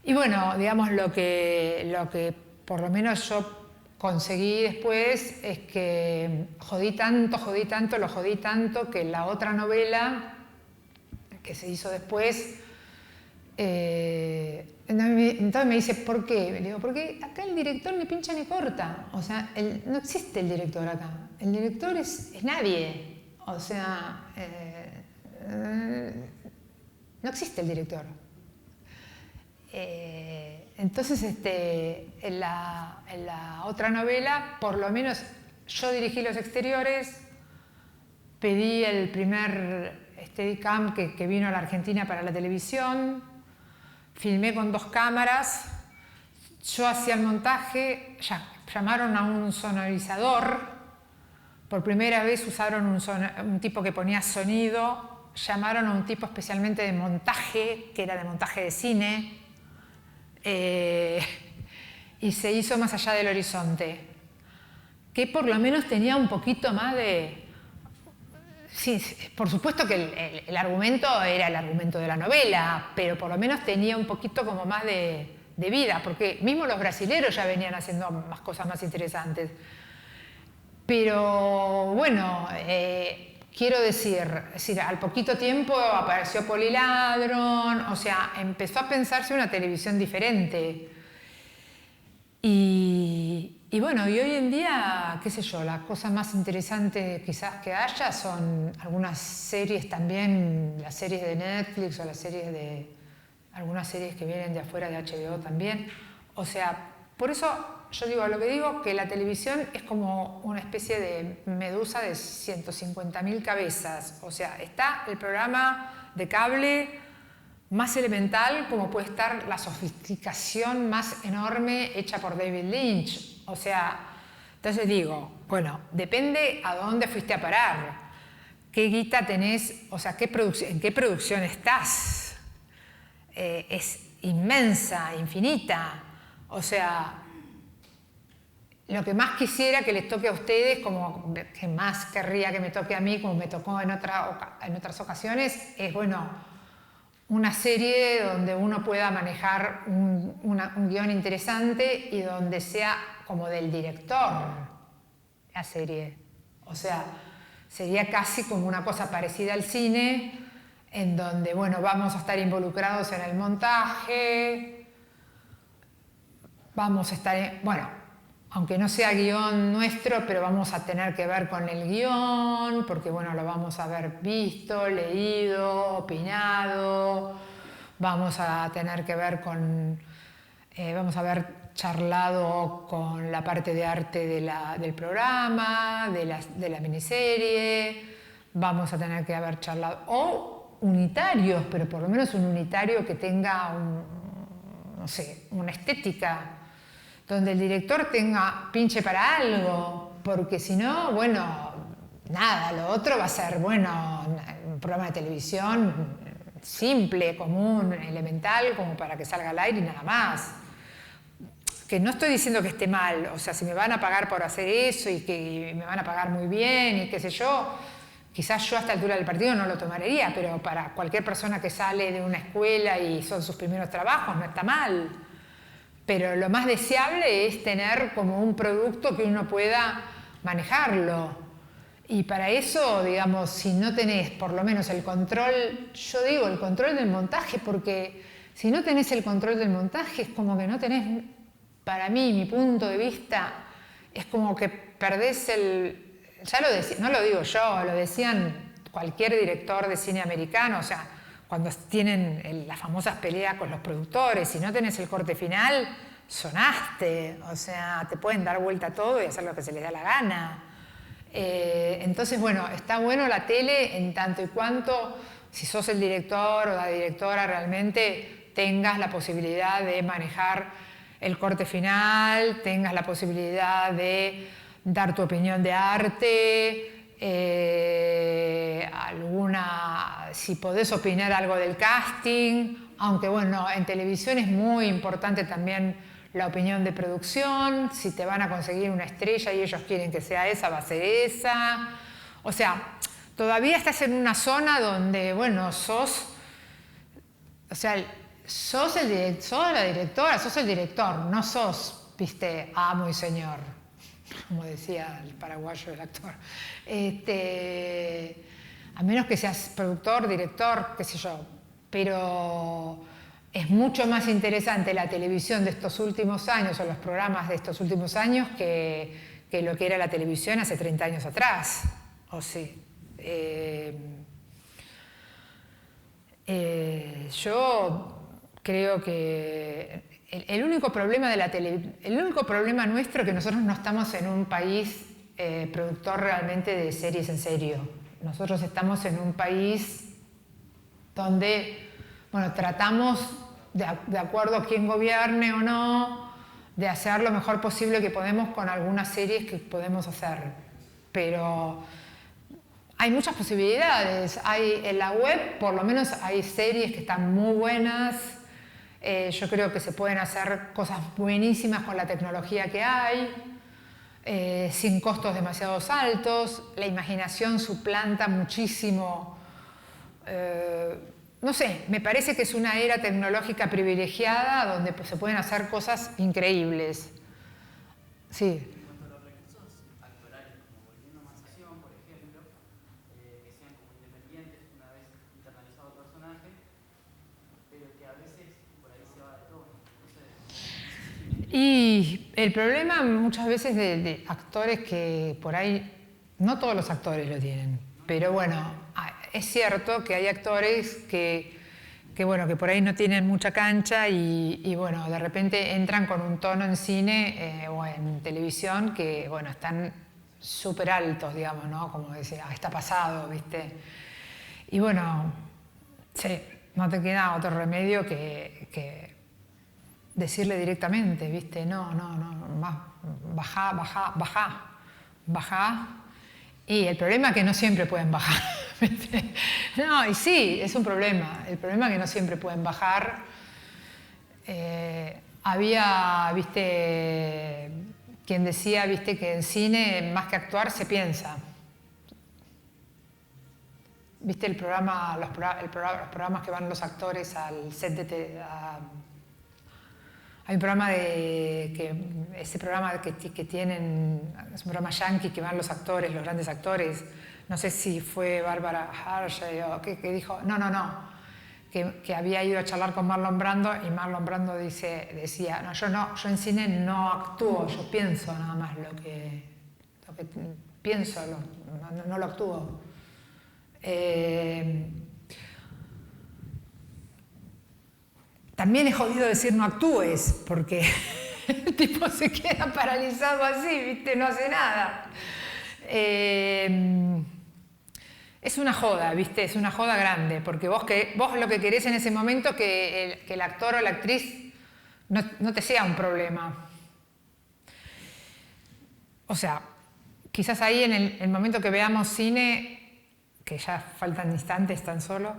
Y bueno, digamos, lo que por lo menos yo conseguí después es que lo jodí tanto que la otra novela que se hizo después, entonces me dice, ¿por qué? Le digo, porque acá el director ni pincha ni corta, o sea, no existe el director acá, el director es nadie, o sea, no existe el director. Entonces, en la otra novela, por lo menos yo dirigí los exteriores, pedí el primer Steadicam que vino a la Argentina para la televisión, filmé con 2 cámaras, yo hacía el montaje, llamaron a un sonorizador, por primera vez usaron un tipo que ponía sonido, llamaron a un tipo especialmente de montaje, que era de montaje de cine, y se hizo Más allá del horizonte, que por lo menos tenía un poquito más de... Sí, por supuesto que el argumento era el argumento de la novela, pero por lo menos tenía un poquito como más de vida, porque mismo los brasileros ya venían haciendo más cosas más interesantes. Pero bueno, quiero decir, al poquito tiempo apareció Poliladron, o sea, empezó a pensarse una televisión diferente. Y Y bueno, y hoy en día, qué sé yo, la cosa más interesante quizás que haya son algunas series también, las series de Netflix o las series de algunas series que vienen de afuera de HBO también. O sea, por eso yo digo, lo que digo, que la televisión es como una especie de medusa de 150.000 cabezas. O sea, está el programa de cable más elemental, como puede estar la sofisticación más enorme hecha por David Lynch. O sea, entonces digo, bueno, depende a dónde fuiste a parar, qué guita tenés, o sea, en qué producción estás. Es inmensa, infinita. O sea, lo que más quisiera que les toque a ustedes, como que más querría que me toque a mí, como me tocó en otras ocasiones, es, bueno, una serie donde uno pueda manejar un guión interesante y donde sea como del director la serie. O sea, sería casi como una cosa parecida al cine, en donde, bueno, vamos a estar involucrados en el montaje, vamos a estar, bueno, aunque no sea guión nuestro, pero vamos a tener que ver con el guión, porque, bueno, lo vamos a haber visto, leído, opinado, vamos a tener que ver con, vamos a haber charlado con la parte de arte del programa, de la miniserie, vamos a tener que haber charlado, o unitarios, pero por lo menos un unitario que tenga, no sé, una estética, donde el director tenga pinche para algo, porque si no, bueno, nada, lo otro va a ser, bueno, un programa de televisión simple, común, elemental, como para que salga al aire y nada más. Que no estoy diciendo que esté mal, o sea, si me van a pagar por hacer eso y que me van a pagar muy bien y qué sé yo, quizás yo a esta altura del partido no lo tomaría, pero para cualquier persona que sale de una escuela y son sus primeros trabajos no está mal. Pero lo más deseable es tener como un producto que uno pueda manejarlo. Y para eso, digamos, si no tenés por lo menos el control, yo digo el control del montaje, porque si no tenés el control del montaje es como que no tenés, para mí, mi punto de vista, es como que perdés ya lo decía, no lo digo yo, lo decían cualquier director de cine americano, o sea, cuando tienen las famosas peleas con los productores, si no tenés el corte final, sonaste, o sea, te pueden dar vuelta a todo y hacer lo que se les da la gana. Entonces, bueno, está bueno la tele en tanto y cuanto, si sos el director o la directora, realmente tengas la posibilidad de manejar el corte final, tengas la posibilidad de dar tu opinión de arte, si podés opinar algo del casting, aunque bueno, en televisión es muy importante también la opinión de producción, si te van a conseguir una estrella y ellos quieren que sea esa, va a ser esa. O sea, todavía estás en una zona donde, bueno, sos la directora, sos el director, no sos, viste, amo y señor, como decía el paraguayo el actor. A menos que seas productor, director, qué sé yo, pero es mucho más interesante la televisión de estos últimos años o los programas de estos últimos años que lo que era la televisión hace 30 años atrás. O sí. Yo creo que el único problema el único problema nuestro es que nosotros no estamos en un país productor realmente de series en serio. Nosotros estamos en un país donde, bueno, tratamos, de acuerdo a quién gobierne o no, de hacer lo mejor posible que podemos con algunas series que podemos hacer. Pero hay muchas posibilidades. En la web, por lo menos, hay series que están muy buenas. Yo creo que se pueden hacer cosas buenísimas con la tecnología que hay, sin costos demasiado altos. La imaginación suplanta muchísimo. No sé, me parece que es una era tecnológica privilegiada donde se pueden hacer cosas increíbles. Sí. Y El problema muchas veces de actores que por ahí, no todos los actores lo tienen, pero bueno, es cierto que hay actores que bueno, que por ahí no tienen mucha cancha y bueno, de repente entran con un tono en cine o en televisión que bueno, están súper altos, digamos, ¿no? Como decía, está pasado, ¿viste? Y bueno, sí, no te queda otro remedio que decirle directamente, ¿viste? No, bajá. Y el problema es que no siempre pueden bajar, ¿viste? No, y sí, es un problema. El problema es que no siempre pueden bajar. Había, ¿viste? Quien decía, ¿viste? Que en cine, más que actuar, se piensa. ¿Viste el programa, los programas que van los actores al set de... Hay un programa ese programa que tienen, es un programa yankee que van los actores, los grandes actores, no sé si fue Bárbara Hershey o que dijo, que había ido a charlar con Marlon Brando y Marlon Brando decía, yo en cine no actúo, yo pienso nada más lo que pienso, no lo actúo. También es jodido decir no actúes, porque el tipo se queda paralizado así, ¿viste? No hace nada. Es una joda, ¿viste? Es una joda grande, porque vos lo que querés en ese momento que el actor o la actriz no te sea un problema. O sea, quizás ahí en el momento que veamos cine, que ya faltan instantes tan solo,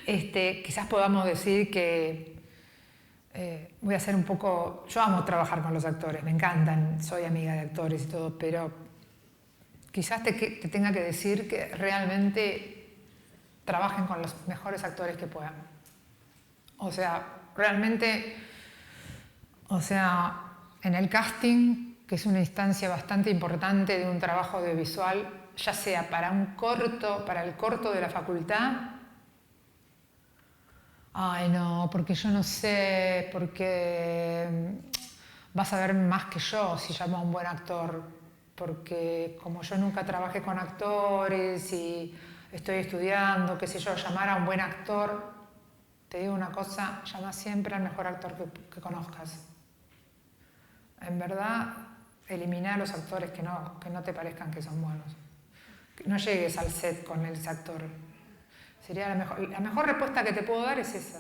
quizás podamos decir que voy a hacer un poco... Yo amo trabajar con los actores, me encantan, soy amiga de actores y todo, pero quizás te tenga que decir que realmente trabajen con los mejores actores que puedan. O sea, realmente, en el casting, que es una instancia bastante importante de un trabajo audiovisual, ya sea para el corto de la facultad, ay no, porque yo no sé, porque vas a ver más que yo si llamo a un buen actor, porque como yo nunca trabajé con actores y estoy estudiando, qué sé yo, llamar a un buen actor, te digo una cosa, llama siempre al mejor actor que conozcas. En verdad, elimina a los actores que no te parezcan que son buenos. No llegues al set con ese actor. Sería la mejor respuesta que te puedo dar es esa.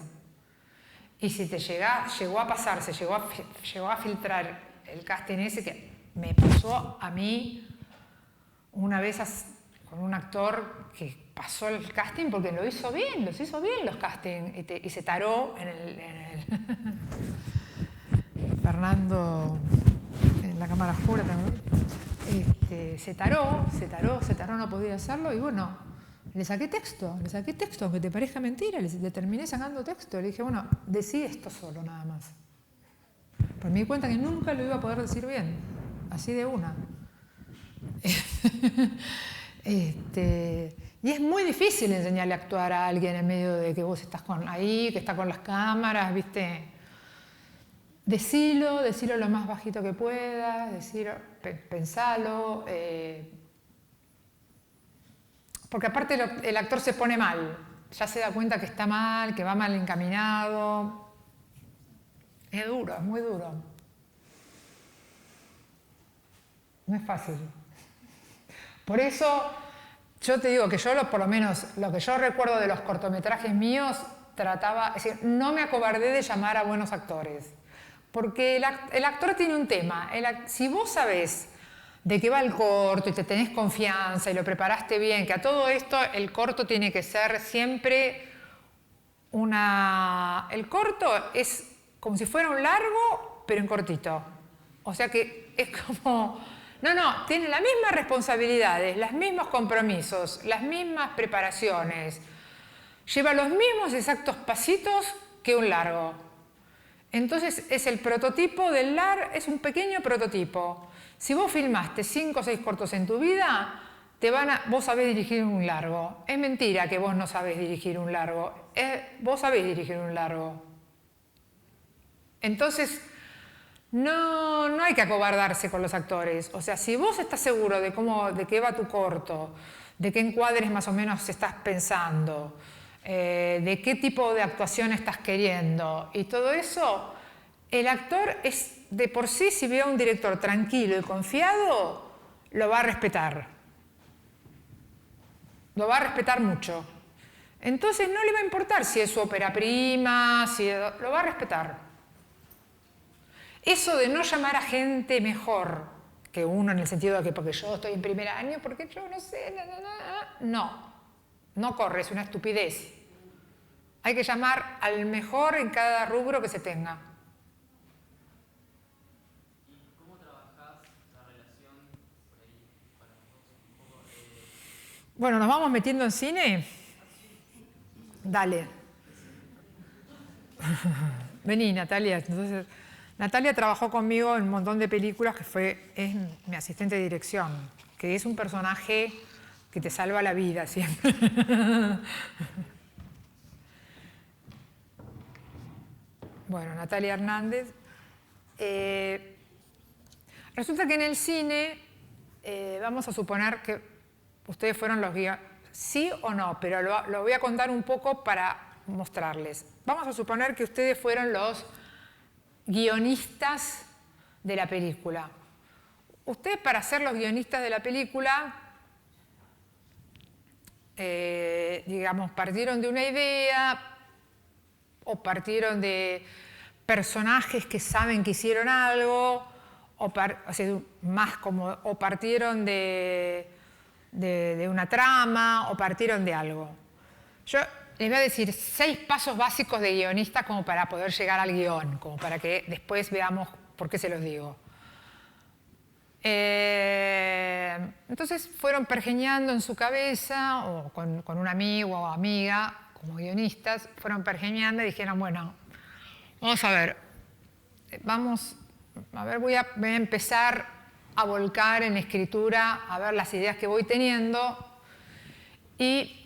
Y si llegó a pasar, llegó a filtrar el casting ese que me pasó a mí una vez con un actor que pasó el casting porque los hizo bien los castings y se taró en el Fernando en la cámara oscura también. Se taró, no podía hacerlo y bueno, le saqué texto, aunque te parezca mentira, le terminé sacando texto. Le dije, bueno, decí esto solo nada más. Pero me di cuenta que nunca lo iba a poder decir bien, así de una. Y es muy difícil enseñarle a actuar a alguien en medio de que vos estás que está con las cámaras, ¿viste? Decilo lo más bajito que puedas, pensalo. Porque aparte el actor se pone mal, ya se da cuenta que está mal, que va mal encaminado. Es duro, es muy duro. No es fácil. Por eso yo te digo que yo por lo menos lo que yo recuerdo de los cortometrajes míos es decir, no me acobardé de llamar a buenos actores. Porque el actor tiene un tema. Si vos sabés de qué va el corto y te tenés confianza y lo preparaste bien, que a todo esto el corto tiene que ser siempre El corto es como si fuera un largo, pero en cortito. O sea que es como... No, tiene las mismas responsabilidades, los mismos compromisos, las mismas preparaciones. Lleva los mismos exactos pasitos que un largo. Entonces es el prototipo del largo, es un pequeño prototipo. Si vos filmaste 5 o 6 cortos en tu vida, vos sabés dirigir un largo. Es mentira que vos no sabés dirigir un largo. Vos sabés dirigir un largo. Entonces, No hay que acobardarse con los actores. O sea, si vos estás seguro de qué va tu corto, de qué encuadres más o menos estás pensando, de qué tipo de actuación estás queriendo y todo eso, el actor es de por sí, si ve a un director tranquilo y confiado, lo va a respetar. Lo va a respetar mucho. Entonces no le va a importar si es su ópera prima, lo va a respetar. Eso de no llamar a gente mejor que uno en el sentido de que porque yo estoy en primer año, porque yo no sé, no corre, es una estupidez. Hay que llamar al mejor en cada rubro que se tenga. ¿Y cómo trabajás la relación por ahí para nosotros un poco? Bueno, ¿nos vamos metiendo en cine? Dale. Vení, Natalia. Entonces, Natalia trabajó conmigo en un montón de películas, es mi asistente de dirección, que es un personaje que te salva la vida siempre. Bueno, Natalia Hernández. Resulta que en el cine, vamos a suponer que ustedes fueron los guionistas, sí o no, pero lo voy a contar un poco para mostrarles. Vamos a suponer que ustedes fueron los guionistas de la película. Ustedes, para ser los guionistas de la película, digamos, partieron de una idea o partieron de personajes que saben que hicieron algo, o partieron de una trama, o partieron de algo. Yo les voy a decir 6 pasos básicos de guionista como para poder llegar al guión, como para que después veamos por qué se los digo. Entonces fueron pergeñando en su cabeza, o con un amigo o amiga, como guionistas, fueron pergeñando y dijeron, bueno, vamos a ver, voy a empezar a volcar en escritura, a ver las ideas que voy teniendo y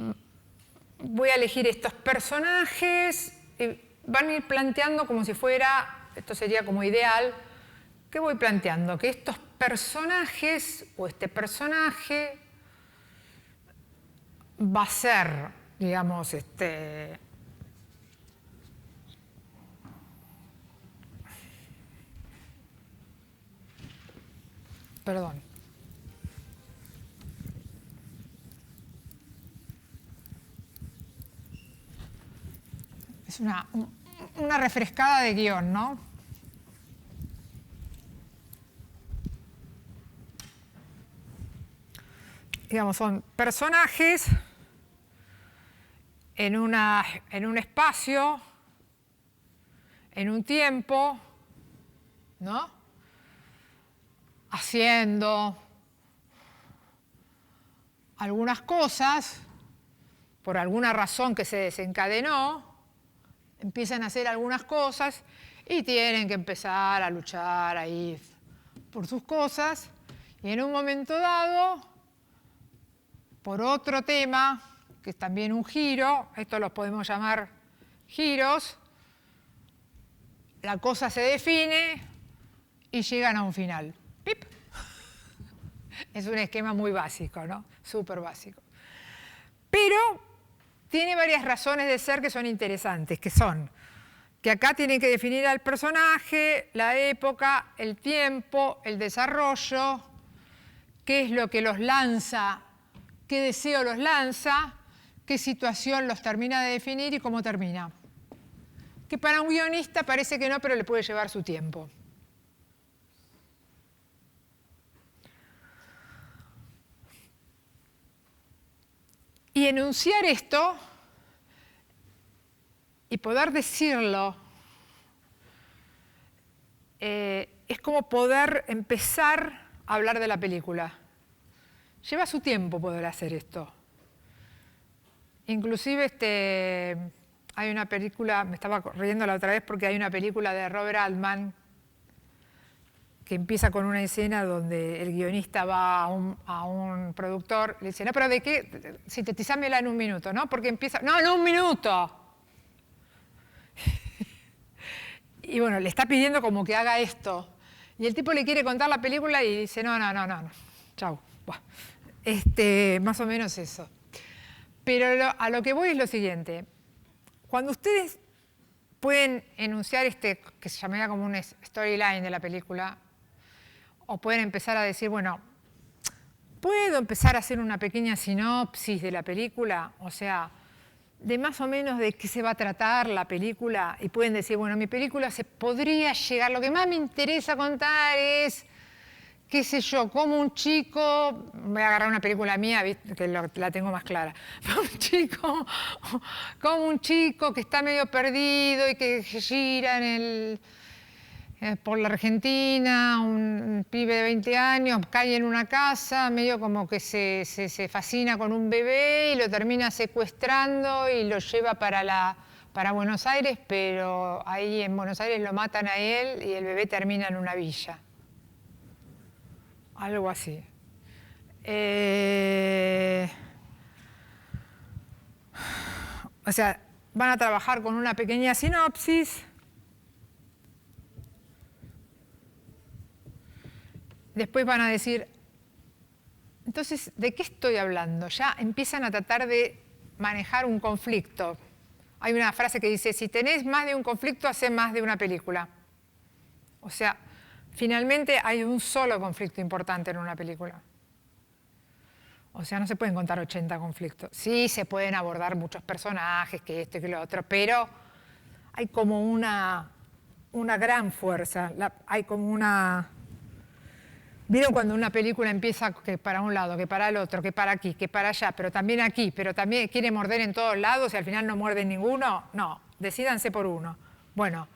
voy a elegir estos personajes y van a ir planteando como si fuera, esto sería como ideal, ¿qué voy planteando? Que estos personajes o este personaje va a ser, digamos, perdón. Es una refrescada de guión, ¿no? Digamos, son personajes en un espacio, en un tiempo, ¿no? Haciendo algunas cosas, por alguna razón que se desencadenó, empiezan a hacer algunas cosas y tienen que empezar a luchar ahí por sus cosas, y en un momento dado, por otro tema, que es también un giro, esto los podemos llamar giros, la cosa se define y llegan a un final. ¡Pip! Es un esquema muy básico, ¿no? Súper básico. Pero tiene varias razones de ser que son interesantes, que son que acá tienen que definir al personaje, la época, el tiempo, el desarrollo, qué es lo que los lanza, qué deseo los lanza, qué situación los termina de definir y cómo termina. Que para un guionista parece que no, pero le puede llevar su tiempo. Y enunciar esto y poder decirlo es como poder empezar a hablar de la película. Lleva su tiempo poder hacer esto. Inclusive hay una película, me estaba riendo la otra vez porque hay una película de Robert Altman que empieza con una escena donde el guionista va a un productor, le dice, no, pero ¿de qué? Sintetizámela en un minuto, ¿no? Porque empieza, no, en un minuto. Y bueno, le está pidiendo como que haga esto. Y el tipo le quiere contar la película y dice, no, chau. Buah. Más o menos eso. Pero a lo que voy es lo siguiente. Cuando ustedes pueden enunciar que se llamaría como un storyline de la película, o pueden empezar a decir, bueno, ¿puedo empezar a hacer una pequeña sinopsis de la película? O sea, de más o menos de qué se va a tratar la película, y pueden decir, bueno, mi película se podría llegar, lo que más me interesa contar es, qué sé yo, como un chico, voy a agarrar una película mía, que la tengo más clara, como un chico que está medio perdido y que gira por la Argentina, un pibe de 20 años, cae en una casa, medio como que se fascina con un bebé y lo termina secuestrando y lo lleva para Buenos Aires, pero ahí en Buenos Aires lo matan a él y el bebé termina en una villa. Algo así. O sea, van a trabajar con una pequeña sinopsis. Después van a decir, entonces, ¿de qué estoy hablando? Ya empiezan a tratar de manejar un conflicto. Hay una frase que dice, si tenés más de un conflicto, hacé más de una película. O sea, finalmente hay un solo conflicto importante en una película. O sea, no se pueden contar 80 conflictos. Sí, se pueden abordar muchos personajes, que esto y que lo otro, pero hay como una gran fuerza, hay como una... ¿Vieron cuando una película empieza que para un lado, que para el otro, que para aquí, que para allá, pero también aquí, pero también quiere morder en todos lados y al final no muerde en ninguno? No, decídanse por uno. Bueno,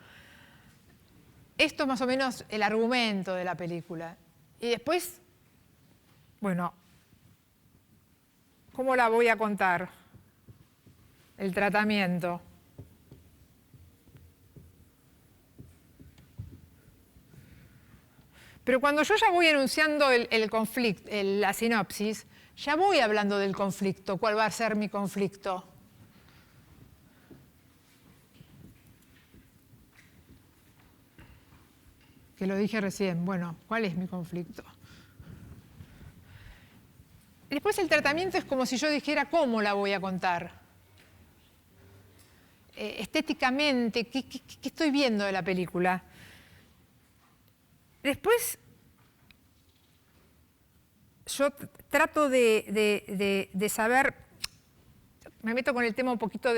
esto es más o menos el argumento de la película. Y después, bueno, ¿cómo la voy a contar? El tratamiento. Pero cuando yo ya voy enunciando el conflicto, la sinopsis, ya voy hablando del conflicto. ¿Cuál va a ser mi conflicto? Que lo dije recién. Bueno, ¿cuál es mi conflicto? Después el tratamiento es como si yo dijera cómo la voy a contar. Estéticamente, ¿qué estoy viendo de la película? Después, yo trato de saber, me meto con el tema un poquito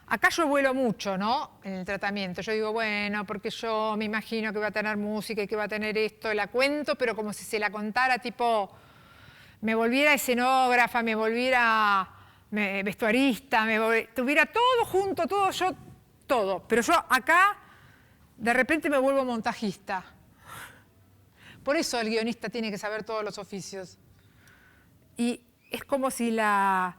acá yo vuelo mucho, ¿no? En el tratamiento. Yo digo, bueno, porque yo me imagino que va a tener música y que va a tener esto, la cuento, pero como si se la contara tipo, me volviera escenógrafa, me volviera vestuarista, tuviera todo junto, todo yo, todo. Pero yo acá, de repente me vuelvo montajista. Por eso el guionista tiene que saber todos los oficios. Y es como si la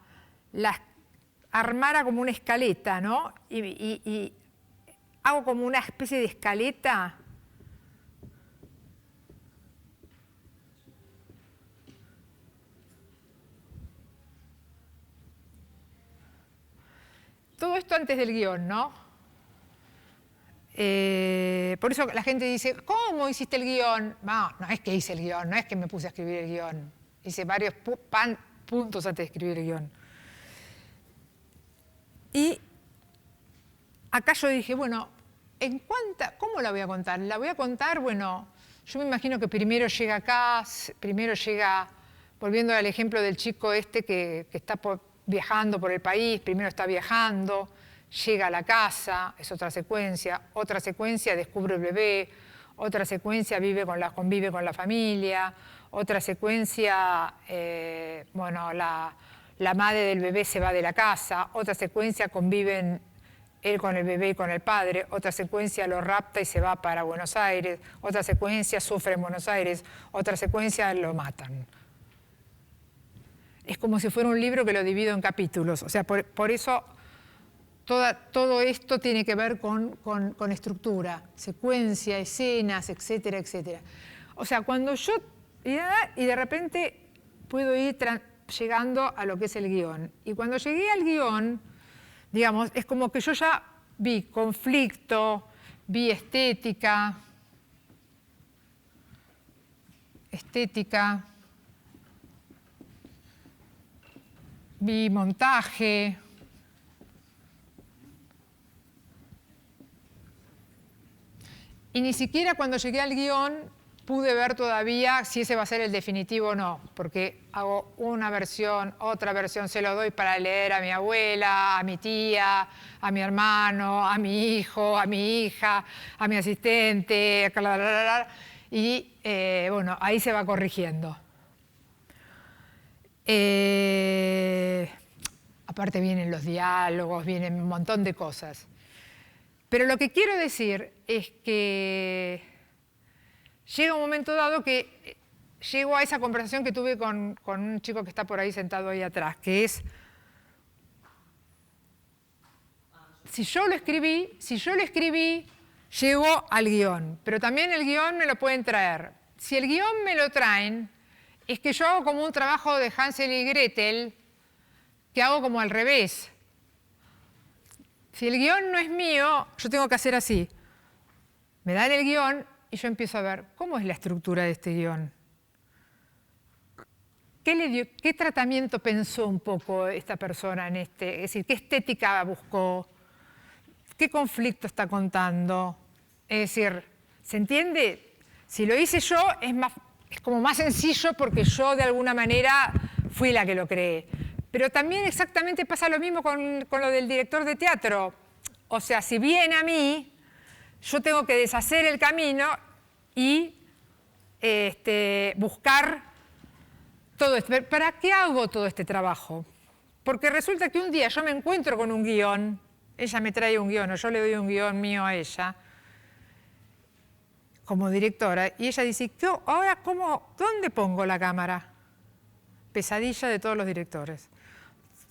armara como una escaleta, ¿no? Y hago como una especie de escaleta. Todo esto antes del guión, ¿no? Por eso la gente dice, ¿cómo hiciste el guión? No es que hice el guión, no es que me puse a escribir el guión. Hice varios puntos antes de escribir el guión. Y acá yo dije, bueno, ¿cómo la voy a contar? La voy a contar, bueno, yo me imagino que primero llega acá, volviendo al ejemplo del chico que está viajando por el país, primero está viajando, llega a la casa, es otra secuencia descubre el bebé, otra secuencia convive con la familia, otra secuencia, bueno, la madre del bebé se va de la casa, otra secuencia conviven él con el bebé y con el padre, otra secuencia lo rapta y se va para Buenos Aires, otra secuencia sufre en Buenos Aires, otra secuencia lo matan. Es como si fuera un libro que lo divido en capítulos, o sea, por eso todo esto tiene que ver con estructura, secuencia, escenas, etcétera, etcétera. O sea, cuando yo... Y de repente puedo ir llegando a lo que es el guión. Y cuando llegué al guión, digamos, es como que yo ya vi conflicto, vi estética, estética, vi montaje, y ni siquiera cuando llegué al guión pude ver todavía si ese va a ser el definitivo o no, porque hago una versión, otra versión, se lo doy para leer a mi abuela, a mi tía, a mi hermano, a mi hijo, a mi hija, a mi asistente, y bueno, ahí se va corrigiendo. Aparte vienen los diálogos, vienen un montón de cosas. Pero lo que quiero decir es que llega un momento dado que llego a esa conversación que tuve con un chico que está por ahí sentado ahí atrás, que es, si yo lo escribí, llego al guión, pero también el guión me lo pueden traer. Si el guión me lo traen, es que yo hago como un trabajo de Hansel y Gretel, que hago como al revés. Si el guión no es mío, yo tengo que hacer así. Me dan el guión y yo empiezo a ver cómo es la estructura de este guión. ¿Qué tratamiento pensó un poco esta persona en este? Es decir, ¿qué estética buscó? ¿Qué conflicto está contando? Es decir, ¿se entiende? Si lo hice yo, es como más sencillo porque yo de alguna manera fui la que lo creé. Pero también exactamente pasa lo mismo con lo del director de teatro. O sea, si viene a mí, yo tengo que deshacer el camino y buscar todo esto. ¿Para qué hago todo este trabajo? Porque resulta que un día yo me encuentro con un guión, ella me trae un guión o yo le doy un guión mío a ella, como directora, y ella dice, ¿ahora dónde pongo la cámara? Pesadilla de todos los directores.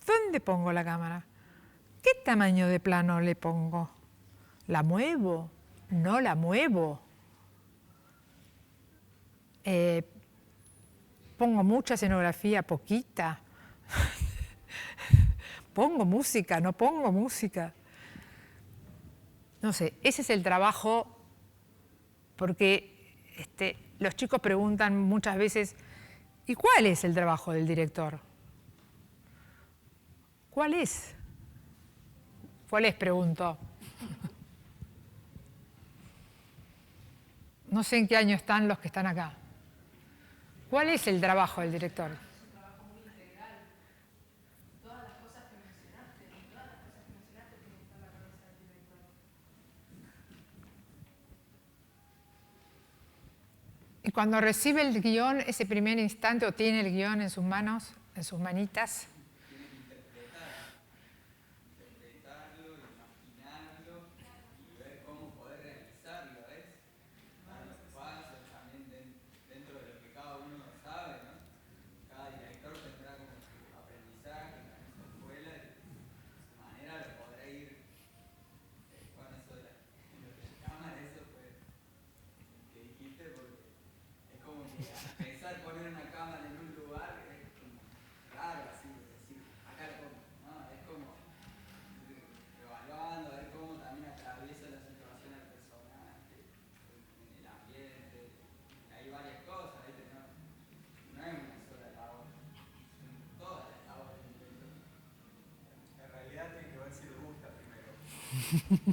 ¿Dónde pongo la cámara? ¿Qué tamaño de plano le pongo? ¿La muevo? ¿No la muevo? ¿Pongo mucha escenografía? ¿Poquita? ¿Pongo música? ¿No pongo música? No sé, ese es el trabajo, porque los chicos preguntan muchas veces, ¿y cuál es el trabajo del director? ¿Cuál es? ¿Cuál es? Pregunto. No sé en qué año están los que están acá. ¿Cuál es el trabajo del director? Es un trabajo muy integral. Todas las cosas que mencionaste tienen que estar en la cabeza del director. Y cuando recibe el guión, ese primer instante, o tiene el guión en sus manos, en sus manitas,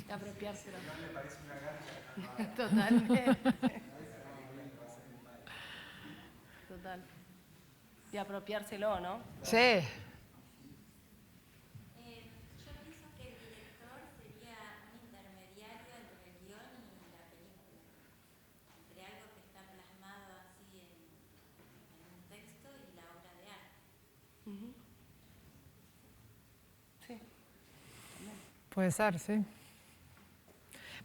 De apropiárselo. No le parece una garcha. Totalmente. Total. De apropiárselo, ¿no? sí. Yo pienso que el director sería un intermediario entre el guión y la película, entre algo que está plasmado así en un texto y la obra de arte. Sí. Puede ser, sí.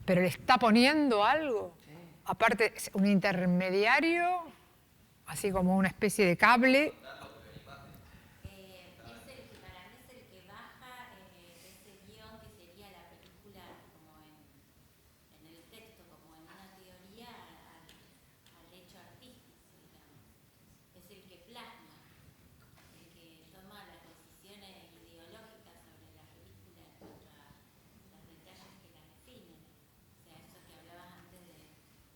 Pero le está poniendo algo. Sí. Aparte, un intermediario, así como una especie de cable. Para mí es el que baja ese guión que sería la película como en el texto, como en una teoría al hecho artístico, digamos. Es el que plasma, el que toma las decisiones ideológicas sobre la película en cuanto a los detalles que la definen. O sea, eso que hablabas antes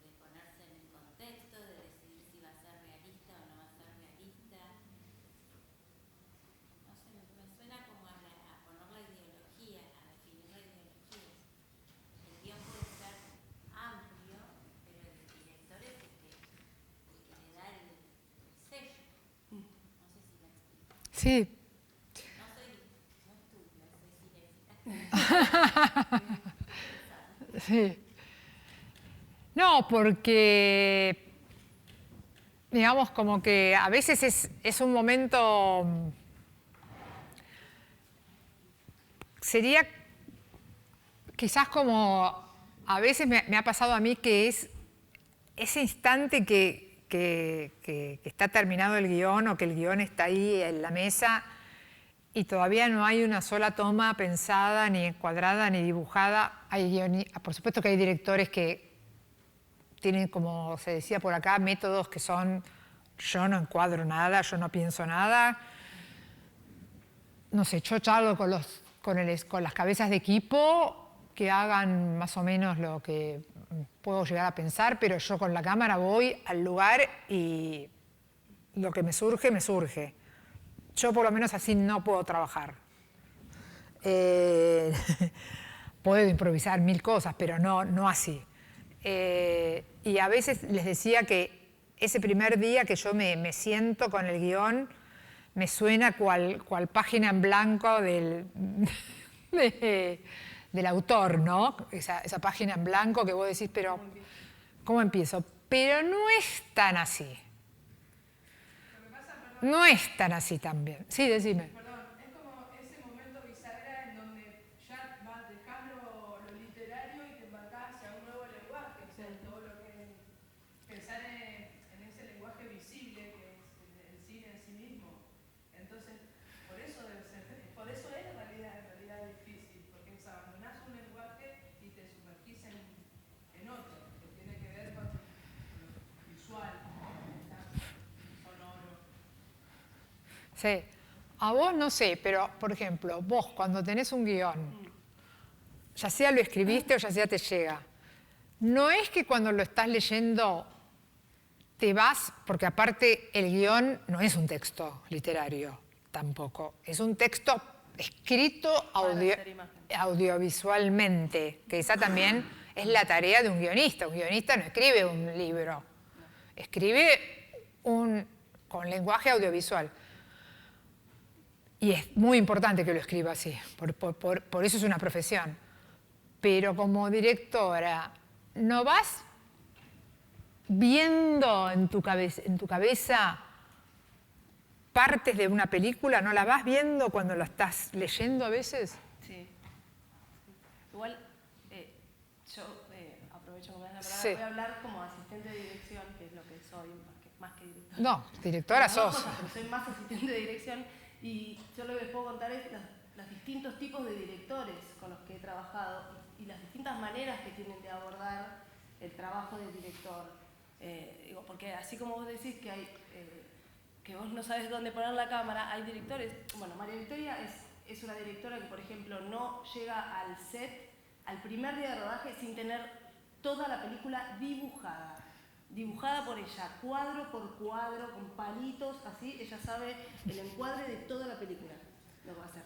de ponerse en el contexto, de decidir si va a ser realista Sí. No soy muy estúpida, soy cinéfila. Sí. No, porque, digamos, como que a veces es un momento, sería quizás como, a veces me ha pasado a mí que es ese instante que está terminado el guión o que el guión está ahí en la mesa y todavía no hay una sola toma pensada, ni encuadrada, ni dibujada. Por supuesto que hay directores que tienen, como se decía por acá, métodos que son: yo no encuadro nada, yo no pienso nada. No sé, yo charlo con las cabezas de equipo que hagan más o menos lo que puedo llegar a pensar, pero yo con la cámara voy al lugar y lo que me surge, me surge. Yo por lo menos así no puedo trabajar. Puedo improvisar mil cosas, pero no así. Y a veces les decía que ese primer día que yo me siento con el guión, me suena cual página en blanco del autor, ¿no? Esa página en blanco que vos decís, pero ¿cómo empiezo? Pero no es tan así. No es tan así también. Sí, decime. Perdón, es como ese momento bisagra en donde ya vas dejando lo literario y te embarcás hacia un nuevo lenguaje, o sea, todo lo que pensar en ese lenguaje visible que es el cine en sí mismo. Entonces, por eso es en realidad difícil, porque es abandonás un lenguaje y te sumergís en otro, que tiene que ver con lo visual, sonoro. Sí. A vos no sé, pero por ejemplo, vos cuando tenés un guión, ya sea lo escribiste o ya sea te llega, no es que cuando lo estás leyendo te vas, porque aparte el guión no es un texto literario tampoco, es un texto escrito audiovisualmente, que esa también es la tarea de un guionista. Un guionista no escribe un libro, escribe con lenguaje audiovisual. Y es muy importante que lo escriba así, por eso es una profesión. Pero como directora, no vas viendo en tu cabeza partes de una película, ¿no la vas viendo cuando la estás leyendo a veces? Sí. Igual, yo aprovecho que me das la palabra, Sí. voy a hablar como asistente de dirección, que es lo que soy, más que directora. No, directora Las dos sos. cosas, pero soy más asistente de dirección y yo lo que les puedo contar es los distintos tipos de directores con los que he trabajado y las distintas maneras que tienen de abordar el trabajo del director. Digo, porque así como vos decís que hay... que vos no sabes dónde poner la cámara, hay directores, bueno, María Victoria es una directora que, por ejemplo, no llega al set, al primer día de rodaje, sin tener toda la película dibujada por ella, cuadro por cuadro, con palitos, así, ella sabe el encuadre de toda la película, lo va a hacer.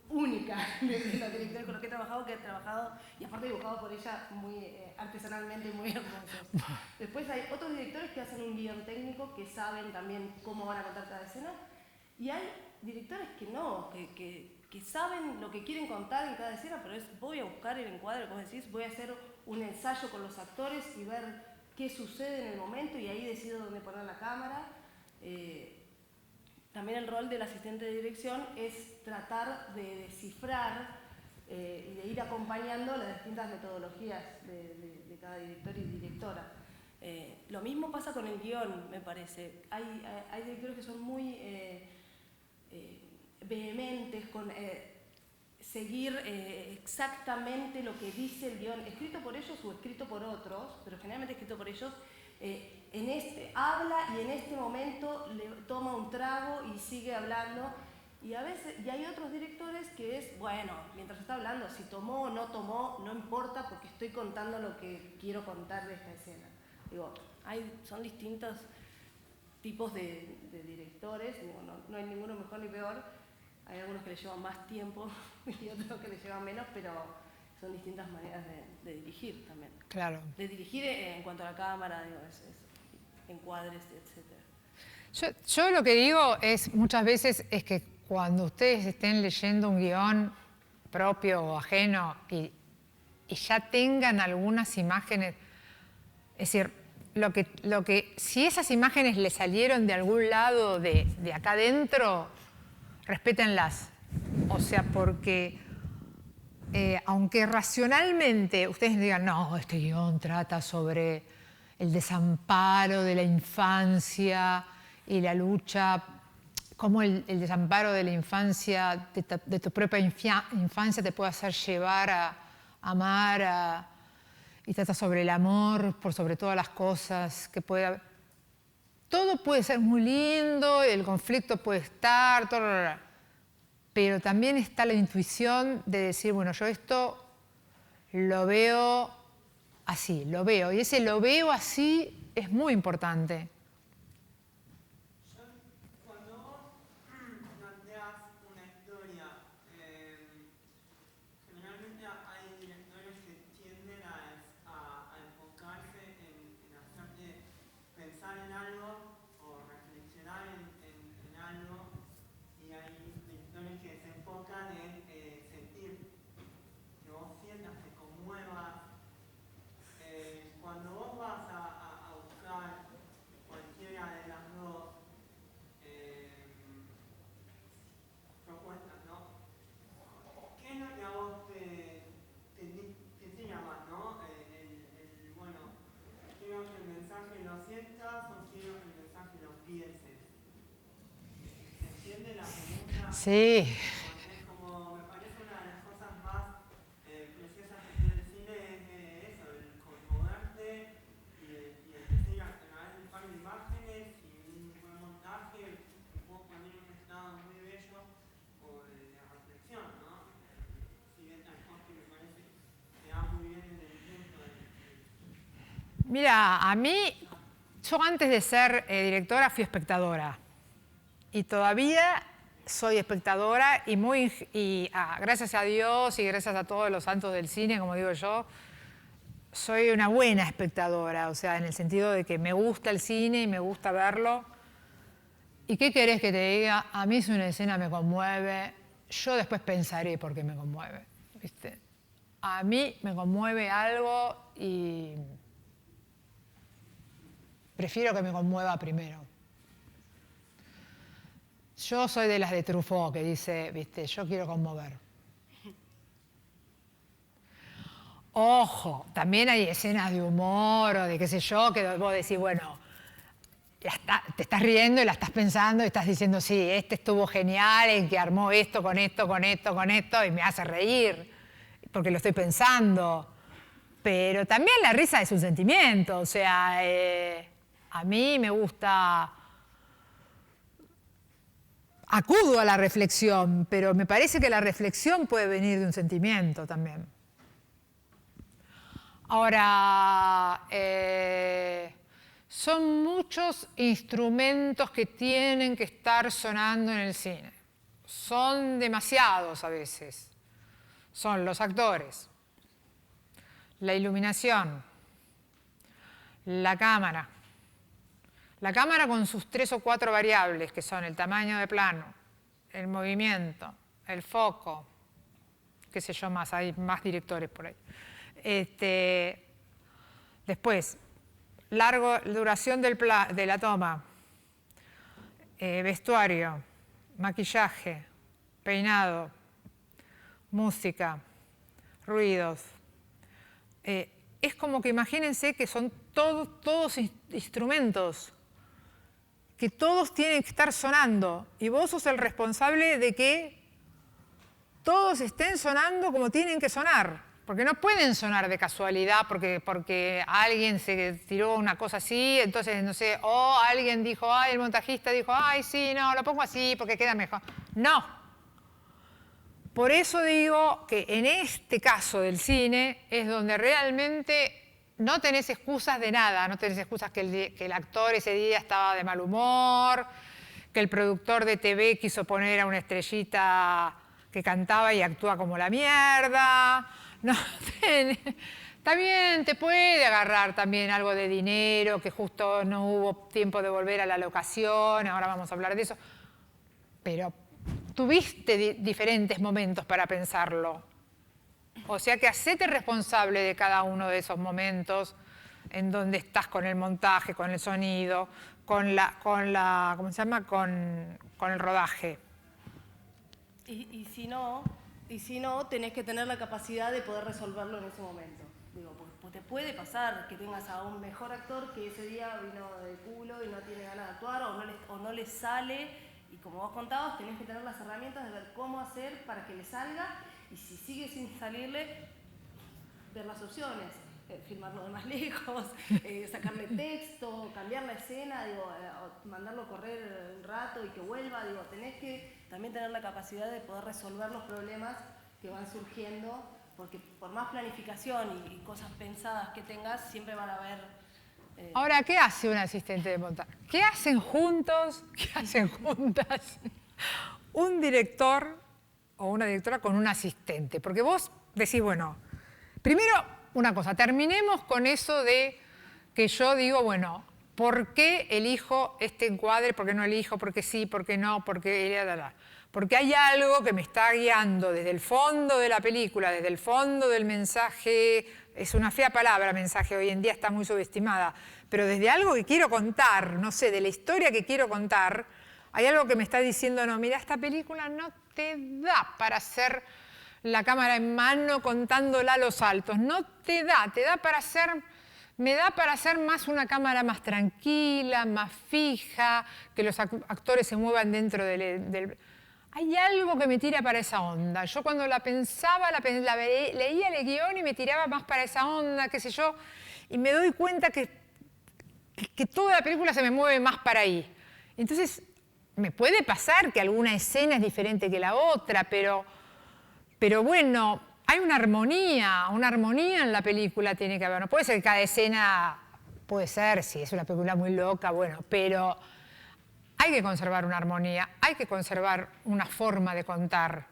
Única de los directores con los que he trabajado, y aparte dibujado por ella muy artesanalmente, muy hermoso. Después hay otros directores que hacen un guión técnico, que saben también cómo van a contar cada escena, y hay directores que no, que saben lo que quieren contar en cada escena, pero voy a buscar el encuadre, como decís, voy a hacer un ensayo con los actores y ver qué sucede en el momento, y ahí decido dónde poner la cámara. También el rol del asistente de dirección es tratar de descifrar y de ir acompañando las distintas metodologías de cada director y directora. Lo mismo pasa con el guión, me parece. Hay directores que son muy vehementes con seguir exactamente lo que dice el guión, escrito por ellos o escrito por otros, pero generalmente escrito por ellos. Habla y en este momento le toma un trago y sigue hablando, y a veces, y hay otros directores que es, bueno, mientras está hablando, si tomó o no tomó, no importa porque estoy contando lo que quiero contar de esta escena. Digo, son distintos tipos de directores, digo, no hay ninguno mejor ni peor, hay algunos que le llevan más tiempo y otros que le llevan menos, pero son distintas maneras de dirigir también. Claro. De dirigir en cuanto a la cámara, digo, encuadres, etc. Yo lo que digo es, muchas veces, es que cuando ustedes estén leyendo un guión propio o ajeno y ya tengan algunas imágenes, es decir, si esas imágenes le salieron de algún lado de acá adentro, respétenlas. O sea, porque aunque racionalmente ustedes digan, no, este guión trata sobre el desamparo de la infancia y la lucha, cómo el desamparo de la infancia, de tu propia infancia te puede hacer llevar a amar, y trata sobre el amor por sobre todas las cosas que puede haber. Todo puede ser muy lindo, el conflicto puede estar, pero también está la intuición de decir, bueno, yo esto lo veo así, lo veo. Y ese lo veo así es muy importante. Cuando vos planteás una historia, generalmente hay directores que tienden a enfocarse en hacerte pensar en algo o reflexionar en algo, y hay directores que se enfocan en sentir, que vos sientas, te conmuevas. Cuando vos vas a buscar cualquiera de las dos propuestas, ¿no? ¿Qué es lo que a vos te llama, ¿no? Bueno, quiero que el mensaje lo sientas o quiero que el mensaje lo pienses. ¿Se entiende la pregunta? Sí. Es como, me parece una de las cosas más preciosas que tiene el cine, es eso, el conmoverte y el decir a través de un par de imágenes y un buen montaje, me puedo poner en un estado muy bello o de reflexión, ¿no? Si bien Tarkovsky me parece que da muy bien en el punto de... Mira, a mí, yo antes de ser directora fui espectadora. Y todavía soy espectadora y gracias a Dios y gracias a todos los santos del cine, como digo yo, soy una buena espectadora, o sea, en el sentido de que me gusta el cine y me gusta verlo. ¿Y qué querés que te diga? A mí si una escena me conmueve, yo después pensaré por qué me conmueve, ¿viste? A mí me conmueve algo y prefiero que me conmueva primero. Yo soy de las de Truffaut, que dice, viste, yo quiero conmover. Ojo, también hay escenas de humor o de qué sé yo, que vos decís, bueno, te estás riendo y la estás pensando y estás diciendo, sí, este estuvo genial en que armó esto, con esto, con esto, con esto, y me hace reír, porque lo estoy pensando. Pero también la risa es un sentimiento, o sea, a mí me gusta... Acudo a la reflexión, pero me parece que la reflexión puede venir de un sentimiento también. Ahora, son muchos instrumentos que tienen que estar sonando en el cine. Son demasiados a veces. Son los actores, la iluminación, la cámara. La cámara con sus 3 o 4 variables, que son el tamaño de plano, el movimiento, el foco, qué sé yo más, hay más directores por ahí. Después, duración de la toma, vestuario, maquillaje, peinado, música, ruidos. Es como que imagínense que son todos instrumentos que todos tienen que estar sonando y vos sos el responsable de que todos estén sonando como tienen que sonar, porque no pueden sonar de casualidad porque alguien se tiró una cosa así, entonces, no sé, o alguien dijo, ay, el montajista dijo, ay, sí, no, lo pongo así porque queda mejor. No. Por eso digo que en este caso del cine es donde realmente no tenés excusas de nada, no tenés excusas que el actor ese día estaba de mal humor, que el productor de TV quiso poner a una estrellita que cantaba y actúa como la mierda. No, Está bien, te puede agarrar también algo de dinero, que justo no hubo tiempo de volver a la locación, ahora vamos a hablar de eso. Pero tuviste diferentes momentos para pensarlo. O sea que hacete responsable de cada uno de esos momentos en donde estás con el montaje, con el sonido, con ¿cómo se llama? Con el rodaje. Y si no, tenés que tener la capacidad de poder resolverlo en ese momento. Digo, pues te puede pasar que tengas a un mejor actor que ese día vino de culo y no tiene ganas de actuar o no le sale, y como vos contabas, tenés que tener las herramientas de ver cómo hacer para que le salga, y si sigue sin salirle, ver las opciones. Filmarlo de más lejos, sacarle texto, cambiar la escena, digo, mandarlo a correr un rato y que vuelva. Digo, tenés que también tener la capacidad de poder resolver los problemas que van surgiendo, porque por más planificación y cosas pensadas que tengas, siempre van a haber... Ahora, ¿qué hace un asistente de montaje? ¿Qué hacen juntos? ¿Qué hacen juntas un director o una directora con un asistente? Porque vos decís, bueno, primero... Una cosa, terminemos con eso de que yo digo, bueno, ¿por qué elijo este encuadre? ¿Por qué no elijo? ¿Por qué sí? ¿Por qué no? ¿Por qué? Porque hay algo que me está guiando desde el fondo de la película, desde el fondo del mensaje. Es una fea palabra, mensaje, hoy en día está muy subestimada. Pero desde algo que quiero contar, no sé, de la historia que quiero contar, hay algo que me está diciendo, no, mira, esta película no te da para hacer... la cámara en mano contándola a los saltos. No te da para hacer, me da para hacer más una cámara más tranquila, más fija, que los actores se muevan dentro del... Hay algo que me tira para esa onda. Yo cuando la pensaba, leía el guión y me tiraba más para esa onda, qué sé yo, y me doy cuenta que toda la película se me mueve más para ahí. Entonces, me puede pasar que alguna escena es diferente que la otra, pero bueno, hay una armonía en la película tiene que haber. No puede ser que cada escena, puede ser, si es una película muy loca, bueno, pero hay que conservar una armonía, hay que conservar una forma de contar.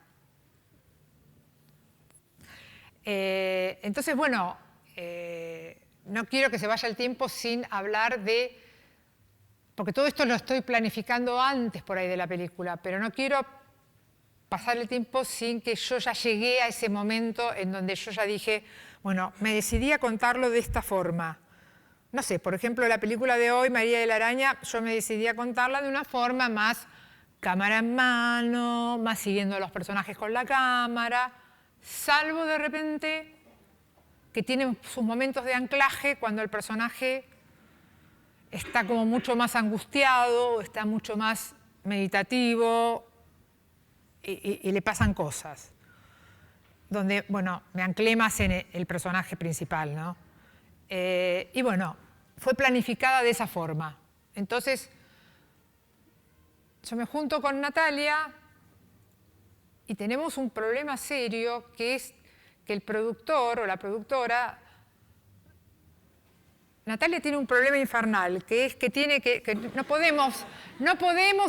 Entonces, bueno, no quiero que se vaya el tiempo sin hablar de... Porque todo esto lo estoy planificando antes por ahí de la película, pero no quiero... pasar el tiempo sin que yo ya llegué a ese momento en donde yo ya dije, bueno, me decidí a contarlo de esta forma. No sé, por ejemplo, la película de hoy, María de la Araña, yo me decidí a contarla de una forma más cámara en mano, más siguiendo a los personajes con la cámara, salvo de repente que tiene sus momentos de anclaje cuando el personaje está como mucho más angustiado, está mucho más meditativo, y le pasan cosas, donde, bueno, me anclé más en el personaje principal, ¿no? Y bueno, fue planificada de esa forma. Entonces, yo me junto con Natalia y tenemos un problema serio, que es que el productor o la productora... Natalia tiene un problema infernal, que es que no podemos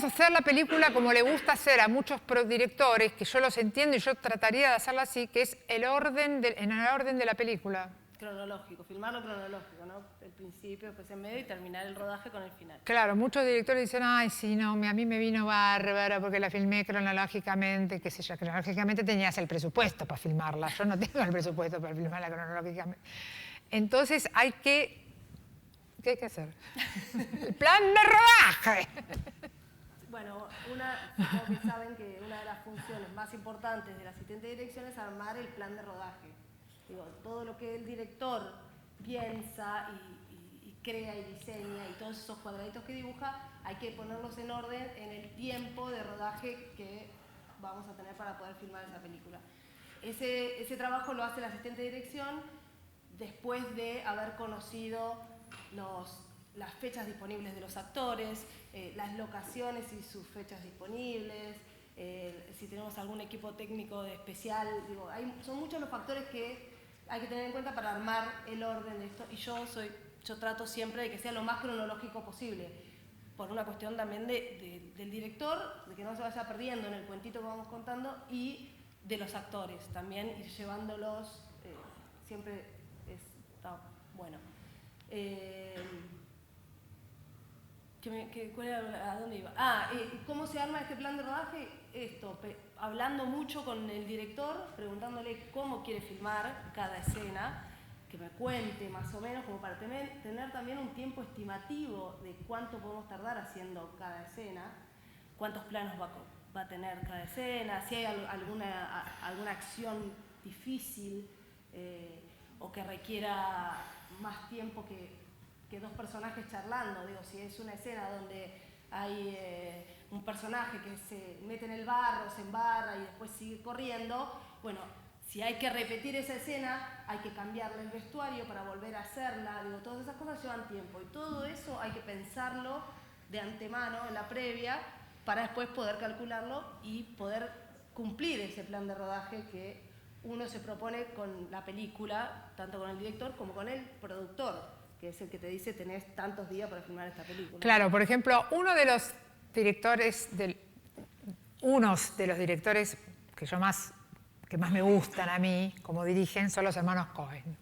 hacer la película como le gusta hacer a muchos directores, que yo los entiendo y yo trataría de hacerla así, que es en el orden de la película. Cronológico, filmarlo cronológico, ¿no? El principio, después en medio y terminar el rodaje con el final. Claro, muchos directores dicen, ay, sí, no, a mí me vino bárbaro porque la filmé cronológicamente, qué sé yo, cronológicamente tenías el presupuesto para filmarla, yo no tengo el presupuesto para filmarla cronológicamente. Entonces ¿qué hay que hacer? ¡El plan de rodaje! Bueno, supongo que saben que una de las funciones más importantes del asistente de dirección es armar el plan de rodaje. Digo, todo lo que el director piensa y crea y diseña y todos esos cuadraditos que dibuja, hay que ponerlos en orden en el tiempo de rodaje que vamos a tener para poder filmar esa película. Ese trabajo lo hace el asistente de dirección después de haber conocido las fechas disponibles de los actores, las locaciones y sus fechas disponibles, si tenemos algún equipo técnico especial. Digo, son muchos los factores que hay que tener en cuenta para armar el orden de esto, y yo trato siempre de que sea lo más cronológico posible, por una cuestión también del director, de que no se vaya perdiendo en el cuentito que vamos contando, y de los actores también, ir llevándolos, siempre es está bueno. ¿A dónde iba? ¿Cómo se arma este plan de rodaje? Hablando mucho con el director, preguntándole cómo quiere filmar cada escena, que me cuente más o menos, como para tener también un tiempo estimativo de cuánto podemos tardar haciendo cada escena, cuántos planos va a tener cada escena, si hay alguna acción difícil o que requiera más tiempo que dos personajes charlando. Digo, si es una escena donde hay un personaje que se mete en el barro, se embarra y después sigue corriendo, bueno, si hay que repetir esa escena, hay que cambiarle el vestuario para volver a hacerla. Digo, todas esas cosas llevan tiempo y todo eso hay que pensarlo de antemano, en la previa, para después poder calcularlo y poder cumplir ese plan de rodaje que uno se propone con la película, tanto con el director como con el productor, que es el que te dice tenés tantos días para filmar esta película. Claro, por ejemplo, unos de los directores que más me gustan a mí, como dirigen, son los hermanos Coen.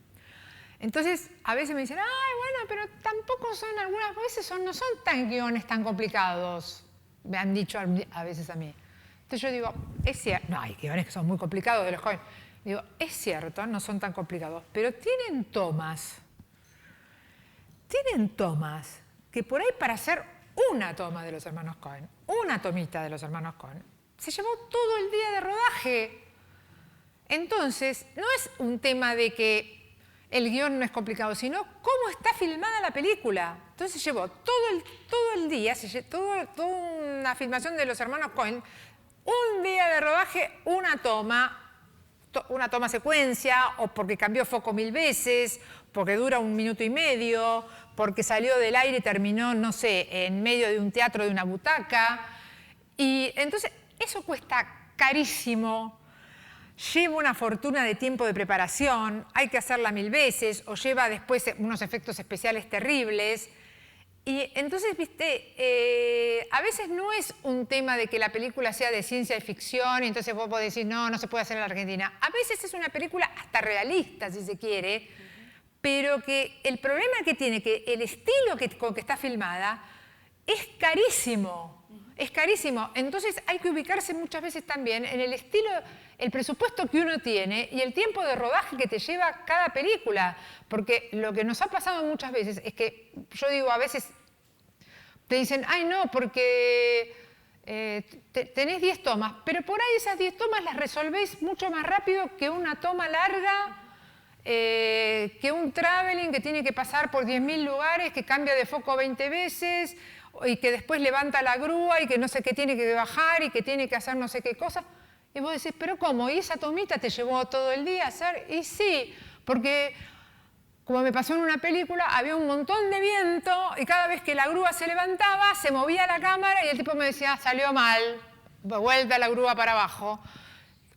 Entonces, a veces me dicen, ay, bueno, pero tampoco son, algunas veces no son tan guiones tan complicados, me han dicho a veces a mí. Entonces yo digo, es cierto, no, hay guiones que son muy complicados de los Coen. Digo, es cierto, no son tan complicados, pero tienen tomas que por ahí para hacer una toma de los hermanos Coen, una tomita de los hermanos Coen, se llevó todo el día de rodaje. Entonces, no es un tema de que el guión no es complicado, sino cómo está filmada la película. Entonces llevó todo el día, toda una filmación de los hermanos Coen, un día de rodaje, una toma secuencia, o porque cambió foco 1000 veces, porque dura 1 minuto y medio, porque salió del aire y terminó, no sé, en medio de un teatro de una butaca. Y entonces eso cuesta carísimo. Lleva una fortuna de tiempo de preparación, hay que hacerla 1000 veces, o lleva después unos efectos especiales terribles. Y entonces, viste, a veces no es un tema de que la película sea de ciencia ficción y entonces vos podés decir, no se puede hacer en la Argentina. A veces es una película hasta realista, si se quiere, pero que el problema que tiene, que el estilo con que está filmada es carísimo. Es carísimo. Entonces hay que ubicarse muchas veces también en el estilo, el presupuesto que uno tiene y el tiempo de rodaje que te lleva cada película. Porque lo que nos ha pasado muchas veces es que, yo digo, a veces te dicen, ay no, porque tenés 10 tomas, pero por ahí esas 10 tomas las resolvés mucho más rápido que una toma larga, que un traveling que tiene que pasar por 10.000 lugares, que cambia de foco 20 veces, y que después levanta la grúa y que no sé qué tiene que bajar y que tiene que hacer no sé qué cosa. Y vos decís, ¿pero cómo? ¿Y esa tomita te llevó todo el día a hacer? Y sí, porque como me pasó en una película, había un montón de viento y cada vez que la grúa se levantaba, se movía la cámara y el tipo me decía, salió mal, vuelta la grúa para abajo.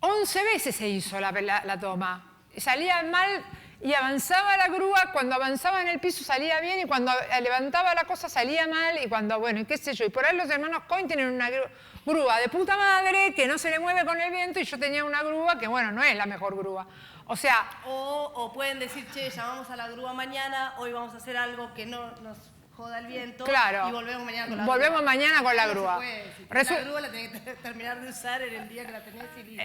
11 veces se hizo la toma. Salía mal y avanzaba la grúa, cuando avanzaba en el piso salía bien y cuando levantaba la cosa salía mal y cuando, bueno, y qué sé yo. Y por ahí los hermanos Coen tienen una grúa de puta madre que no se le mueve con el viento y yo tenía una grúa que, bueno, no es la mejor grúa. O sea... O pueden decir, che, llamamos a la grúa mañana, hoy vamos a hacer algo que no nos joda el viento, claro, y volvemos mañana con la grúa. Volvemos mañana con la no grúa. La grúa la tenés que terminar de usar en el día que la tenés y listo.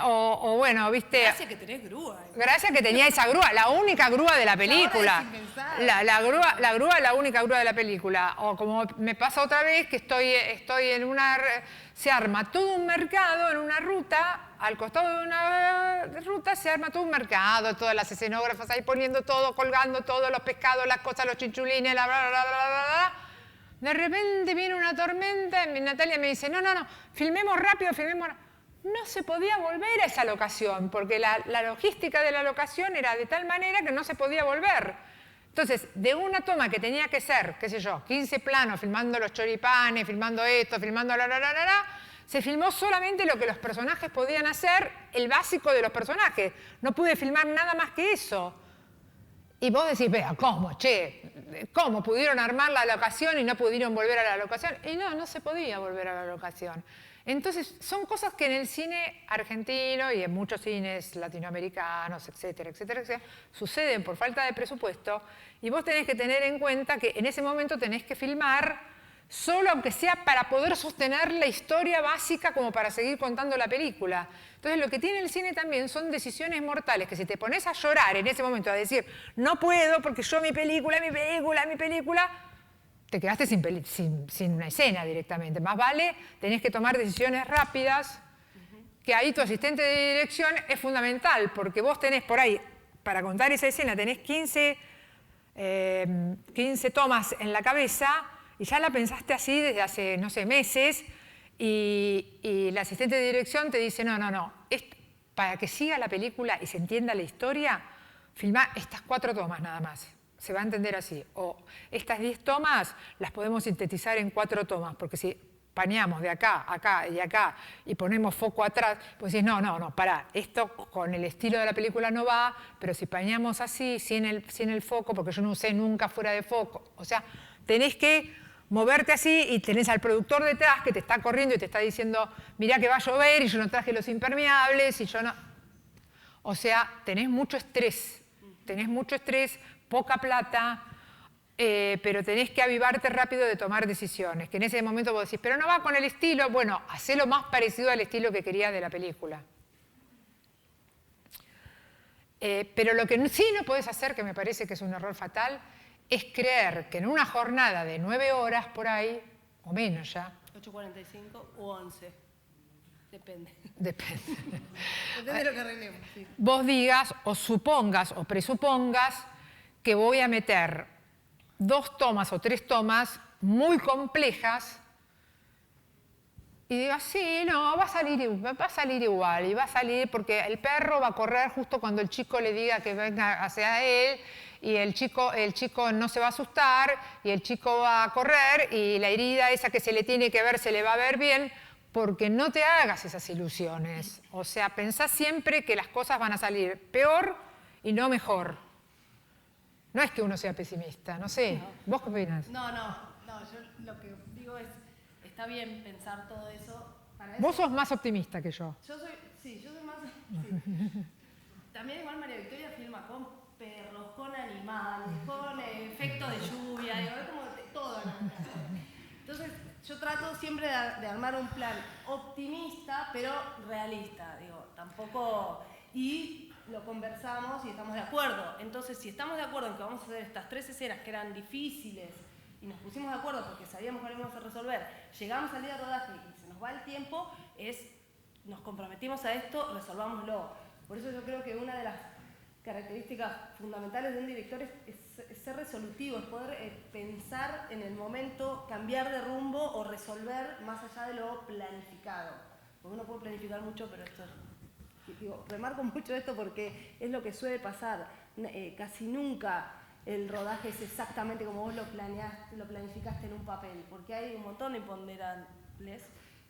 O bueno, viste... Gracias que tenés grúa. Gracias que tenía esa grúa, la única grúa de la película. La grúa es la única grúa de la película. O como me pasa otra vez que estoy en una... Se arma todo un mercado en una ruta, al costado de una ruta se arma todo un mercado, todas las escenógrafas ahí poniendo todo, colgando todos los pescados, las cosas, los chinchulines, bla, bla, bla, bla, bla. De repente viene una tormenta y Natalia me dice, no, filmemos rápido, filmemos rápido. No se podía volver a esa locación, porque la logística de la locación era de tal manera que no se podía volver. Entonces, de una toma que tenía que ser, qué sé yo, 15 planos, filmando los choripanes, filmando esto, filmando se filmó solamente lo que los personajes podían hacer, el básico de los personajes. No pude filmar nada más que eso. Y vos decís, vea, ¿cómo, che? ¿Cómo pudieron armar la locación y no pudieron volver a la locación? Y no se podía volver a la locación. Entonces, son cosas que en el cine argentino y en muchos cines latinoamericanos, etcétera, etcétera, etcétera, suceden por falta de presupuesto, y vos tenés que tener en cuenta que en ese momento tenés que filmar solo aunque sea para poder sostener la historia básica como para seguir contando la película. Entonces, lo que tiene el cine también son decisiones mortales, que si te pones a llorar en ese momento, a decir, no puedo porque yo mi película, te quedaste sin una escena directamente. Más vale, tenés que tomar decisiones rápidas, que ahí tu asistente de dirección es fundamental, porque vos tenés por ahí, para contar esa escena, tenés 15 tomas en la cabeza y ya la pensaste así desde hace, no sé, meses, y el asistente de dirección te dice, no, para que siga la película y se entienda la historia, filmá estas 4 tomas nada más. Se va a entender así. O estas 10 tomas las podemos sintetizar en 4 tomas, porque si paneamos de acá, acá y acá y ponemos foco atrás, pues decís, no, pará, esto con el estilo de la película no va, pero si paneamos así, sin el foco, porque yo no usé nunca fuera de foco. O sea, tenés que moverte así y tenés al productor detrás que te está corriendo y te está diciendo, mirá que va a llover y yo no traje los impermeables y yo no... O sea, tenés mucho estrés, poca plata, pero tenés que avivarte rápido de tomar decisiones, que en ese momento vos decís, pero no va con el estilo, bueno, hacé lo más parecido al estilo que querías de la película. Pero lo que sí no podés hacer, que me parece que es un error fatal, es creer que en una jornada de 9 horas por ahí, o menos ya. 8:45 o 11. Depende. Depende. Depende de lo que arreglemos. Sí. Vos digas, o supongas, o presupongas que voy a meter 2 tomas o 3 tomas muy complejas y digas, sí, no, va a salir igual, y va a salir porque el perro va a correr justo cuando el chico le diga que venga hacia él, y el chico no se va a asustar, y el chico va a correr, y la herida esa que se le tiene que ver se le va a ver bien, porque no te hagas esas ilusiones. O sea, pensá siempre que las cosas van a salir peor y no mejor. No es que uno sea pesimista, no sé. No. ¿Vos qué opinas? No, yo lo que digo es, está bien pensar todo eso. Para eso Vos sos más optimista que yo. yo soy más... Sí. También igual María Victoria filma con perros, con animales, con efectos de lluvia, digo, es como todo. ¿No? Entonces, yo trato siempre de armar un plan optimista, pero realista, digo, tampoco... Y lo conversamos y estamos de acuerdo. Entonces, si estamos de acuerdo en que vamos a hacer estas 3 escenas que eran difíciles y nos pusimos de acuerdo porque sabíamos que lo íbamos a resolver, llegamos al día de rodaje y se nos va el tiempo, nos comprometimos a esto, resolvámoslo. Por eso yo creo que una de las características fundamentales de un director es ser resolutivo, es poder pensar en el momento, cambiar de rumbo o resolver más allá de lo planificado. Porque uno puede planificar mucho, pero esto... Digo, remarco mucho esto porque es lo que suele pasar. Casi nunca el rodaje es exactamente como vos lo planificaste en un papel, porque hay un montón de imponderables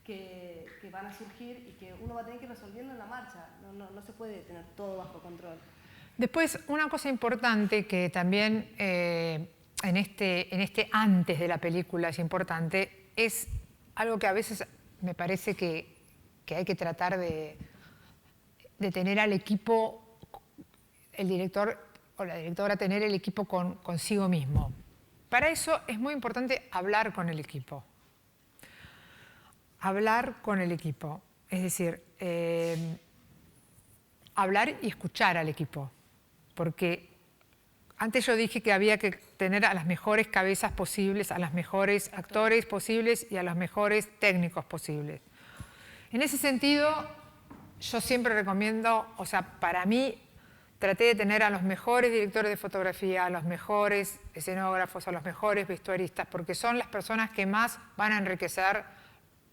que van a surgir y que uno va a tener que ir resolviendo en la marcha. No se puede tener todo bajo control. Después, una cosa importante que también en este antes de la película es importante, es algo que a veces me parece que hay que tratar de tener al equipo, el director o la directora, tener el equipo consigo mismo. Para eso es muy importante hablar con el equipo. Hablar con el equipo, es decir, hablar y escuchar al equipo. Porque antes yo dije que había que tener a las mejores cabezas posibles, a los mejores actores posibles y a los mejores técnicos posibles. En ese sentido, yo siempre recomiendo, o sea, para mí, traté de tener a los mejores directores de fotografía, a los mejores escenógrafos, a los mejores vestuaristas, porque son las personas que más van a enriquecer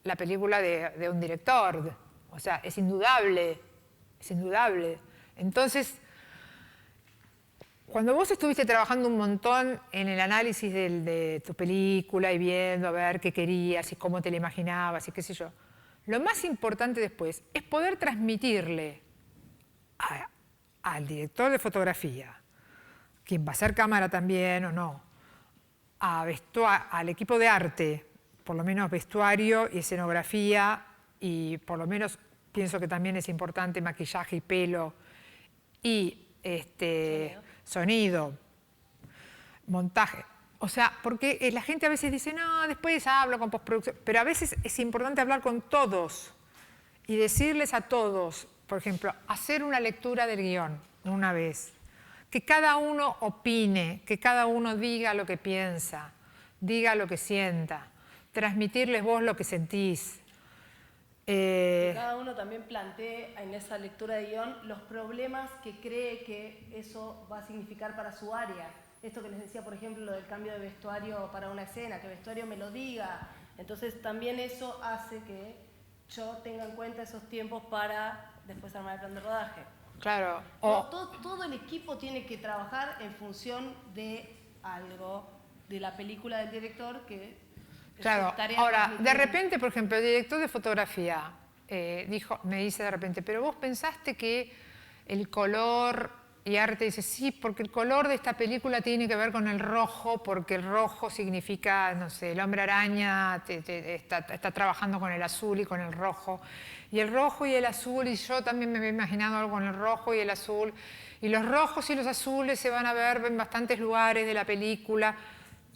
la película de un director. O sea, es indudable, es indudable. Entonces, cuando vos estuviste trabajando un montón en el análisis de tu película y viendo a ver qué querías y cómo te la imaginabas y qué sé yo, lo más importante después es poder transmitirle al director de fotografía, quien va a hacer cámara también o no, al equipo de arte, por lo menos vestuario y escenografía y por lo menos pienso que también es importante maquillaje y pelo y sonido, montaje. O sea, porque la gente a veces dice, no, después hablo con postproducción, pero a veces es importante hablar con todos y decirles a todos, por ejemplo, hacer una lectura del guión una vez, que cada uno opine, que cada uno diga lo que piensa, diga lo que sienta, transmitirles vos lo que sentís. Que cada uno también plantee en esa lectura de guión los problemas que cree que eso va a significar para su área. Esto que les decía, por ejemplo, lo del cambio de vestuario para una escena, que el vestuario me lo diga. Entonces también eso hace que yo tenga en cuenta esos tiempos para después armar el plan de rodaje. Claro. Todo el equipo tiene que trabajar en función de algo, de la película del director que... Claro, ahora, de repente, por ejemplo, el director de fotografía me dice de repente, pero vos pensaste que el color y arte, dice, sí, porque el color de esta película tiene que ver con el rojo, porque el rojo significa, no sé, el hombre araña está trabajando con el azul y con el rojo. Y el rojo y el azul, y yo también me había imaginado algo con el rojo y el azul. Y los rojos y los azules se van a ver en bastantes lugares de la película.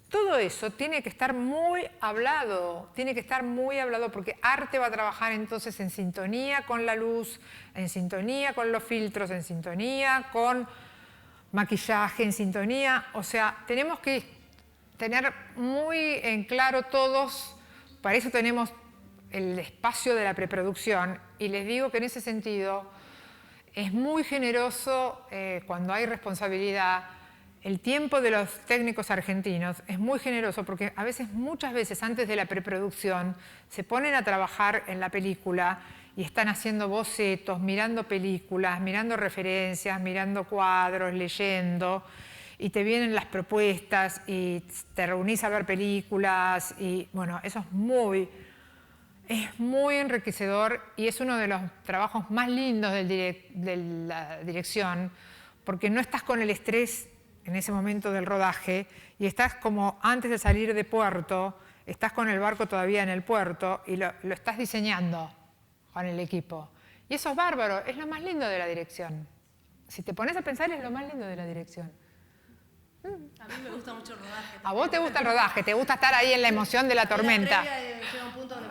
Todo eso tiene que estar muy hablado, porque arte va a trabajar entonces en sintonía con la luz, en sintonía con los filtros, en sintonía con maquillaje, en sintonía. O sea, tenemos que tener muy en claro todos, para eso tenemos el espacio de la preproducción, y les digo que en ese sentido es muy generoso cuando hay responsabilidad. El tiempo de los técnicos argentinos es muy generoso porque muchas veces antes de la preproducción se ponen a trabajar en la película y están haciendo bocetos, mirando películas, mirando referencias, mirando cuadros, leyendo, y te vienen las propuestas y te reunís a ver películas y bueno, eso es muy enriquecedor y es uno de los trabajos más lindos de la dirección porque no estás con el estrés en ese momento del rodaje, y estás como antes de salir de puerto, estás con el barco todavía en el puerto y lo estás diseñando con el equipo. Y eso es bárbaro, es lo más lindo de la dirección. Si te pones a pensar, es lo más lindo de la dirección. A mí me gusta mucho el rodaje. A vos te gusta el rodaje, te gusta estar ahí en la emoción de la tormenta. Llega un punto donde,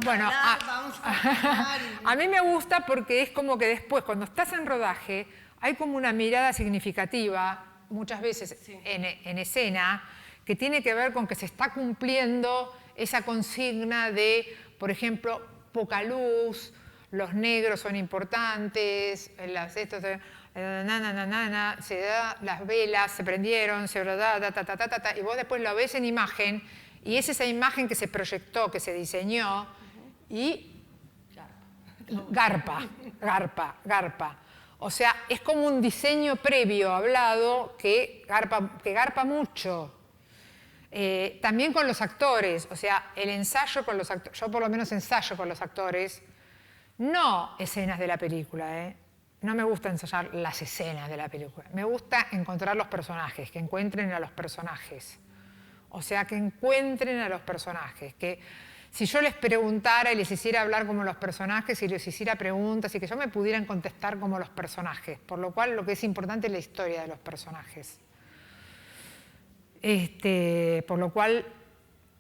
Bueno, a mí me gusta porque es como que después, cuando estás en rodaje, hay como una mirada significativa muchas veces sí. en escena, que tiene que ver con que se está cumpliendo esa consigna de, por ejemplo, poca luz, los negros son importantes, las velas se prendieron, y vos después lo ves en imagen, y es esa imagen que se proyectó, que se diseñó, y garpa. O sea, es como un diseño previo hablado que garpa mucho. También con los actores, o sea, el ensayo con los actores, yo por lo menos ensayo con los actores, no escenas de la película, no me gusta ensayar las escenas de la película, me gusta encontrar los personajes, que encuentren a los personajes. O sea, que encuentren a los personajes, que si yo les preguntara y les hiciera hablar como los personajes y les hiciera preguntas y que yo me pudieran contestar como los personajes, por lo cual lo que es importante es la historia de los personajes. Por lo cual,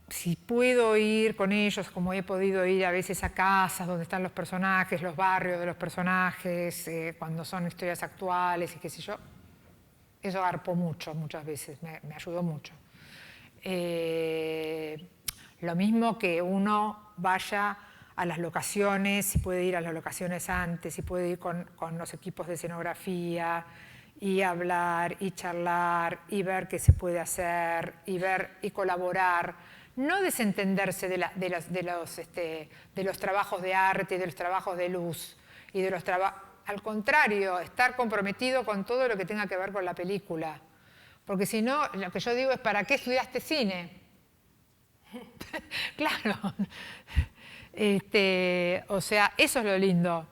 si puedo ir con ellos, como he podido ir a veces a casas donde están los personajes, los barrios de los personajes, cuando son historias actuales y qué sé yo, eso garpó mucho, muchas veces, me ayudó mucho. Lo mismo que uno vaya a las locaciones, si puede ir a las locaciones antes, si puede ir con los equipos de escenografía y hablar y charlar y ver qué se puede hacer y ver y colaborar. No desentenderse de los trabajos de arte, de los trabajos de luz y de los al contrario, estar comprometido con todo lo que tenga que ver con la película. Porque si no, lo que yo digo es, ¿para qué estudiaste cine? Claro. O sea, eso es lo lindo.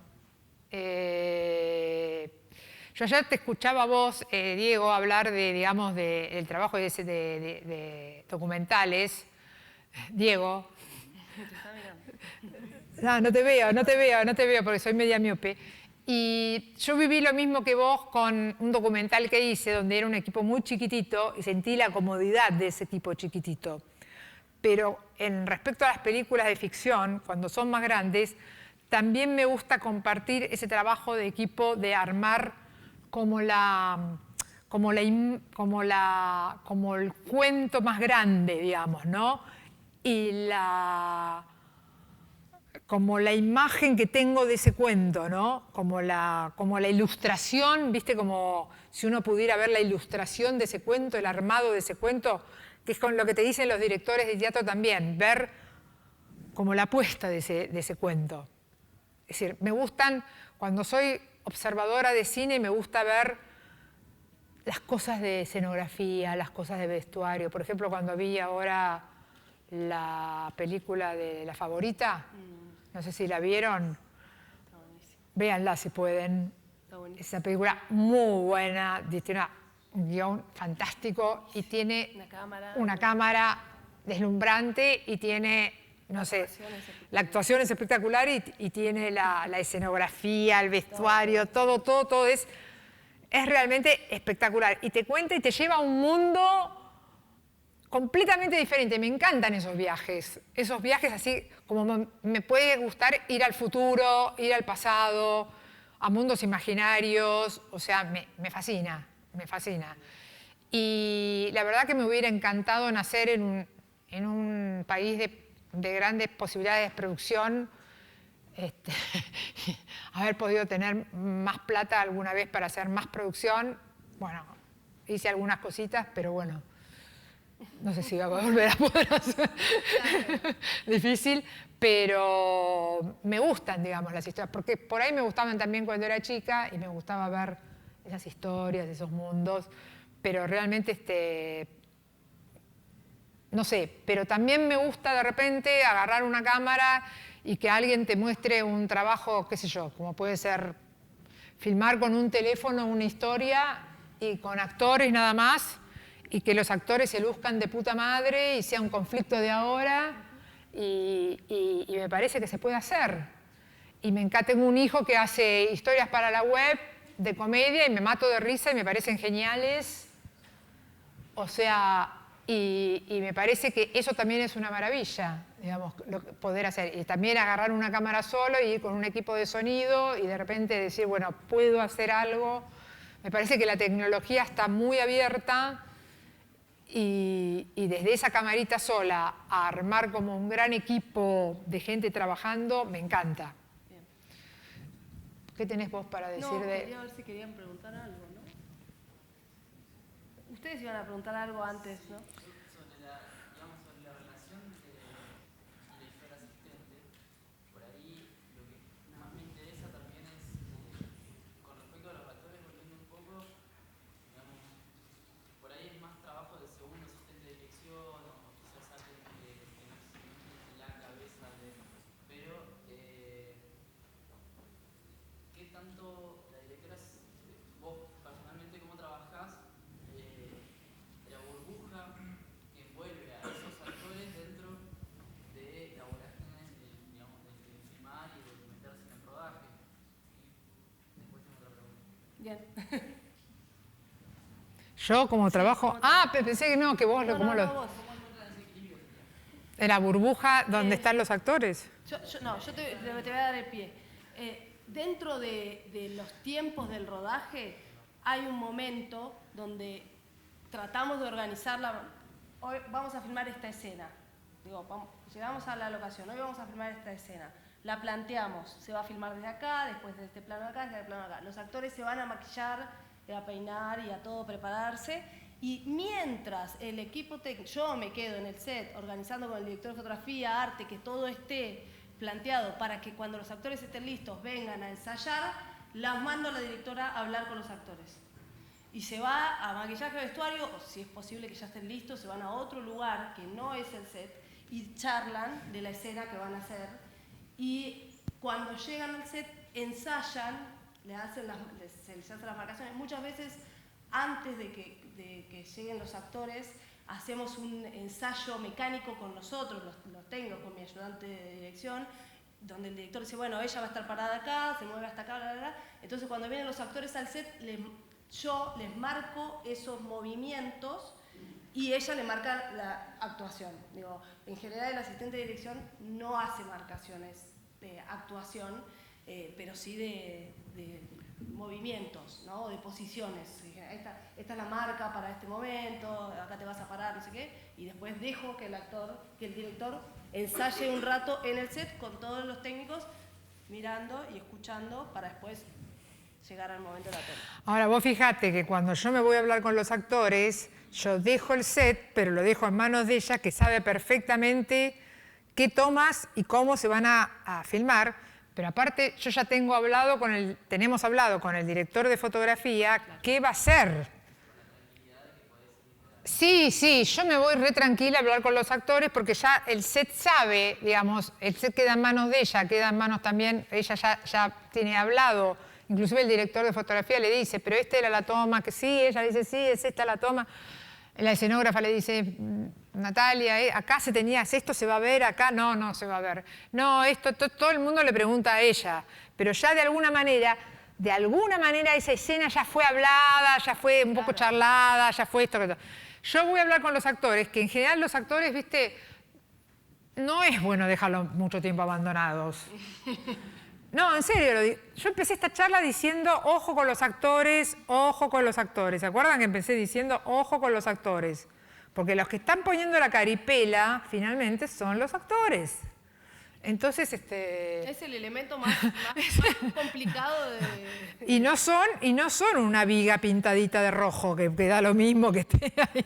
Yo ayer te escuchaba a vos, Diego, hablar del trabajo de documentales. Diego. No te veo porque soy media miope. Y yo viví lo mismo que vos con un documental que hice donde era un equipo muy chiquitito y sentí la comodidad de ese equipo chiquitito. Pero en respecto a las películas de ficción, cuando son más grandes, también me gusta compartir ese trabajo de equipo de armar como el cuento más grande, digamos, ¿no? Y como la imagen que tengo de ese cuento, ¿no? Como la ilustración, ¿viste? Como si uno pudiera ver la ilustración de ese cuento, el armado de ese cuento, que es con lo que te dicen los directores de teatro también, ver como la puesta de ese cuento. Es decir, me gustan, cuando soy observadora de cine, me gusta ver las cosas de escenografía, las cosas de vestuario. Por ejemplo, cuando vi ahora la película de La Favorita, no sé si la vieron, véanla si pueden. Esa película muy buena, tiene un guión fantástico y tiene una cámara deslumbrante y tiene, no sé, la actuación es espectacular y tiene la escenografía, el vestuario, todo es realmente espectacular. Y te cuenta y te lleva a un mundo completamente diferente. Me encantan esos viajes así como me puede gustar ir al futuro, ir al pasado, a mundos imaginarios, o sea, me fascina. Y la verdad que me hubiera encantado nacer en un país de grandes posibilidades de producción, haber podido tener más plata alguna vez para hacer más producción. Bueno, hice algunas cositas, pero bueno, no sé si voy a volver a poder hacer. Difícil, pero me gustan, digamos, las historias, porque por ahí me gustaban también cuando era chica y me gustaba ver esas historias, esos mundos, pero realmente, no sé, pero también me gusta de repente agarrar una cámara y que alguien te muestre un trabajo, qué sé yo, como puede ser filmar con un teléfono una historia y con actores nada más, y que los actores se luzcan de puta madre y sea un conflicto de ahora, y me parece que se puede hacer. Y me encanta, tengo un hijo que hace historias para la web de comedia y me mato de risa y me parecen geniales. O sea, y me parece que eso también es una maravilla, digamos, poder hacer. Y también agarrar una cámara solo y ir con un equipo de sonido y de repente decir, bueno, puedo hacer algo. Me parece que la tecnología está muy abierta y desde esa camarita sola a armar como un gran equipo de gente trabajando, me encanta. Bien. ¿Qué tenés vos para decir de...? Quería ver si querían preguntar algo, ¿no? Ustedes iban a preguntar algo antes, ¿no? Sobre la relación de director asistente, por ahí lo que más me interesa también es, con respecto a los actores, volviendo un poco, digamos, por ahí es más trabajo de segundo asistente de dirección, o quizás alguien que no es la cabeza de... Pero, ¿qué tanto la directora, vos personalmente, cómo trabajás la burbuja que envuelve a esos actores dentro de la vorágine, digamos, de filmar y de meterse en el rodaje? Y después tengo otra pregunta. Bien. Yo como trabajo... Pensé que no, que vos No, ¿cómo lo...? vos. En la burbuja donde están los actores. Yo te voy a dar el pie. Dentro de los tiempos del rodaje hay un momento donde tratamos de organizarla. Hoy vamos a filmar esta escena. Llegamos a la locación, hoy vamos a filmar esta escena. La planteamos, se va a filmar desde acá, después de este plano acá, desde el plano acá. Los actores se van a maquillar, a peinar y a todo prepararse. Y mientras el equipo técnico, yo me quedo en el set organizando con el director de fotografía, arte, que todo esté planteado para que cuando los actores estén listos vengan a ensayar, las mando a la directora a hablar con los actores. Y se va a maquillaje, vestuario, o si es posible que ya estén listos, se van a otro lugar que no es el set y charlan de la escena que van a hacer. Y cuando llegan al set, ensayan, se les hacen las marcaciones. Muchas veces, antes de que lleguen los actores, hacemos un ensayo mecánico con nosotros, los técnicos, con mi ayudante de dirección, donde el director dice, bueno, ella va a estar parada acá, se mueve hasta acá, bla, bla, bla. Entonces cuando vienen los actores al set, yo les marco esos movimientos y ella le marca la actuación. Digo, en general el asistente de dirección no hace marcaciones de actuación, pero sí de movimientos, ¿no? De posiciones. Esta es la marca para este momento, acá te vas a parar, no sé qué, y después dejo que el director ensaye un rato en el set con todos los técnicos mirando y escuchando para después llegar al momento de la toma. Ahora, vos fijate que cuando yo me voy a hablar con los actores, yo dejo el set, pero lo dejo en manos de ella, que sabe perfectamente qué tomas y cómo se van a filmar. Pero aparte, yo ya tenemos hablado con el director de fotografía, claro, qué va a hacer. Sí, yo me voy re tranquila a hablar con los actores porque ya el set sabe, digamos, el set queda en manos de ella, queda en manos también, ella ya tiene hablado, inclusive el director de fotografía le dice, pero esta era la toma, que sí, ella dice, sí, es esta la toma. La escenógrafa le dice, Natalia, acá se tenía, esto se va a ver, acá no se va a ver. No, esto, todo el mundo le pregunta a ella, pero ya de alguna manera esa escena ya fue hablada, ya fue un poco charlada, ya fue esto. Yo voy a hablar con los actores, que en general los actores, viste, no es bueno dejarlos mucho tiempo abandonados. No, en serio, yo empecé esta charla diciendo, ojo con los actores, ojo con los actores. ¿Se acuerdan que empecé diciendo, ojo con los actores? Porque los que están poniendo la caripela, finalmente, son los actores. Entonces, es el elemento más complicado de... Y no son una viga pintadita de rojo, que da lo mismo que esté ahí.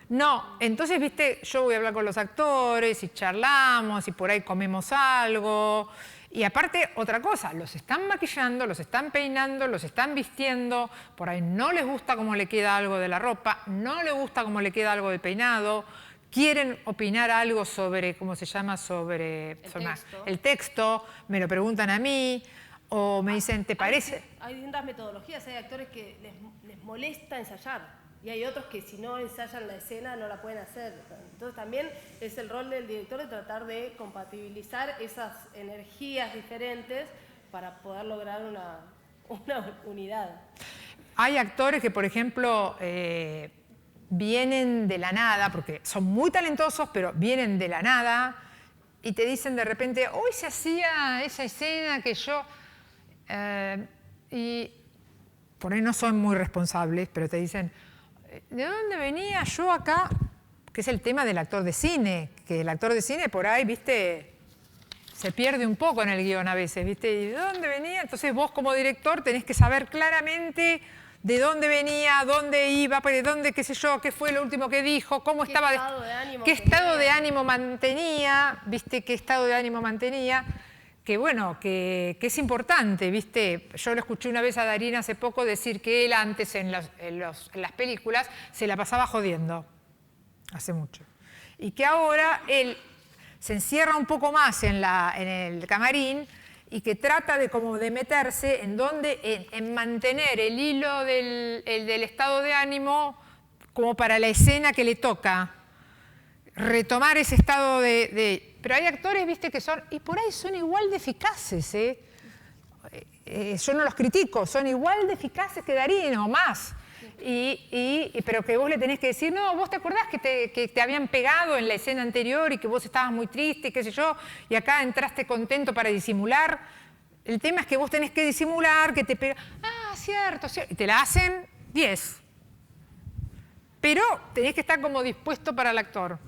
No, entonces, viste, yo voy a hablar con los actores y charlamos y por ahí comemos algo. Y aparte, otra cosa, los están maquillando, los están peinando, los están vistiendo, por ahí no les gusta cómo le queda algo de la ropa, no les gusta cómo le queda algo del peinado, quieren opinar algo sobre, ¿cómo se llama? Sobre el texto, me lo preguntan a mí, o me dicen, ¿te parece? Hay distintas metodologías, hay actores que les molesta ensayar. Y hay otros que si no ensayan la escena no la pueden hacer. Entonces también es el rol del director de tratar de compatibilizar esas energías diferentes para poder lograr una unidad. Hay actores que, por ejemplo, vienen de la nada, porque son muy talentosos, pero vienen de la nada y te dicen de repente, hoy se hacía esa escena que yo... y por ahí no son muy responsables, pero te dicen... ¿De dónde venía yo acá? Que es el tema del actor de cine, que el actor de cine por ahí, viste, se pierde un poco en el guión a veces, viste, ¿y de dónde venía? Entonces vos como director tenés que saber claramente de dónde venía, dónde iba, de dónde, qué sé yo, qué fue lo último que dijo, cómo estaba, qué estado de ánimo mantenía, viste, qué estado de ánimo mantenía. Que bueno, que es importante, ¿viste? Yo lo escuché una vez a Darín hace poco decir que él antes en las películas se la pasaba jodiendo, hace mucho. Y que ahora él se encierra un poco más en el camarín y que trata de meterse en mantener el hilo del estado de ánimo como para la escena que le toca. Retomar ese estado Pero hay actores, viste, que son... Y por ahí son igual de eficaces, yo no los critico, son igual de eficaces que Darín o más. Pero que vos le tenés que decir, no, vos te acordás que te habían pegado en la escena anterior y que vos estabas muy triste, qué sé yo, y acá entraste contento para disimular. El tema es que vos tenés que disimular, que te pega... Ah, cierto. Y te la hacen 10. Pero tenés que estar como dispuesto para el actor.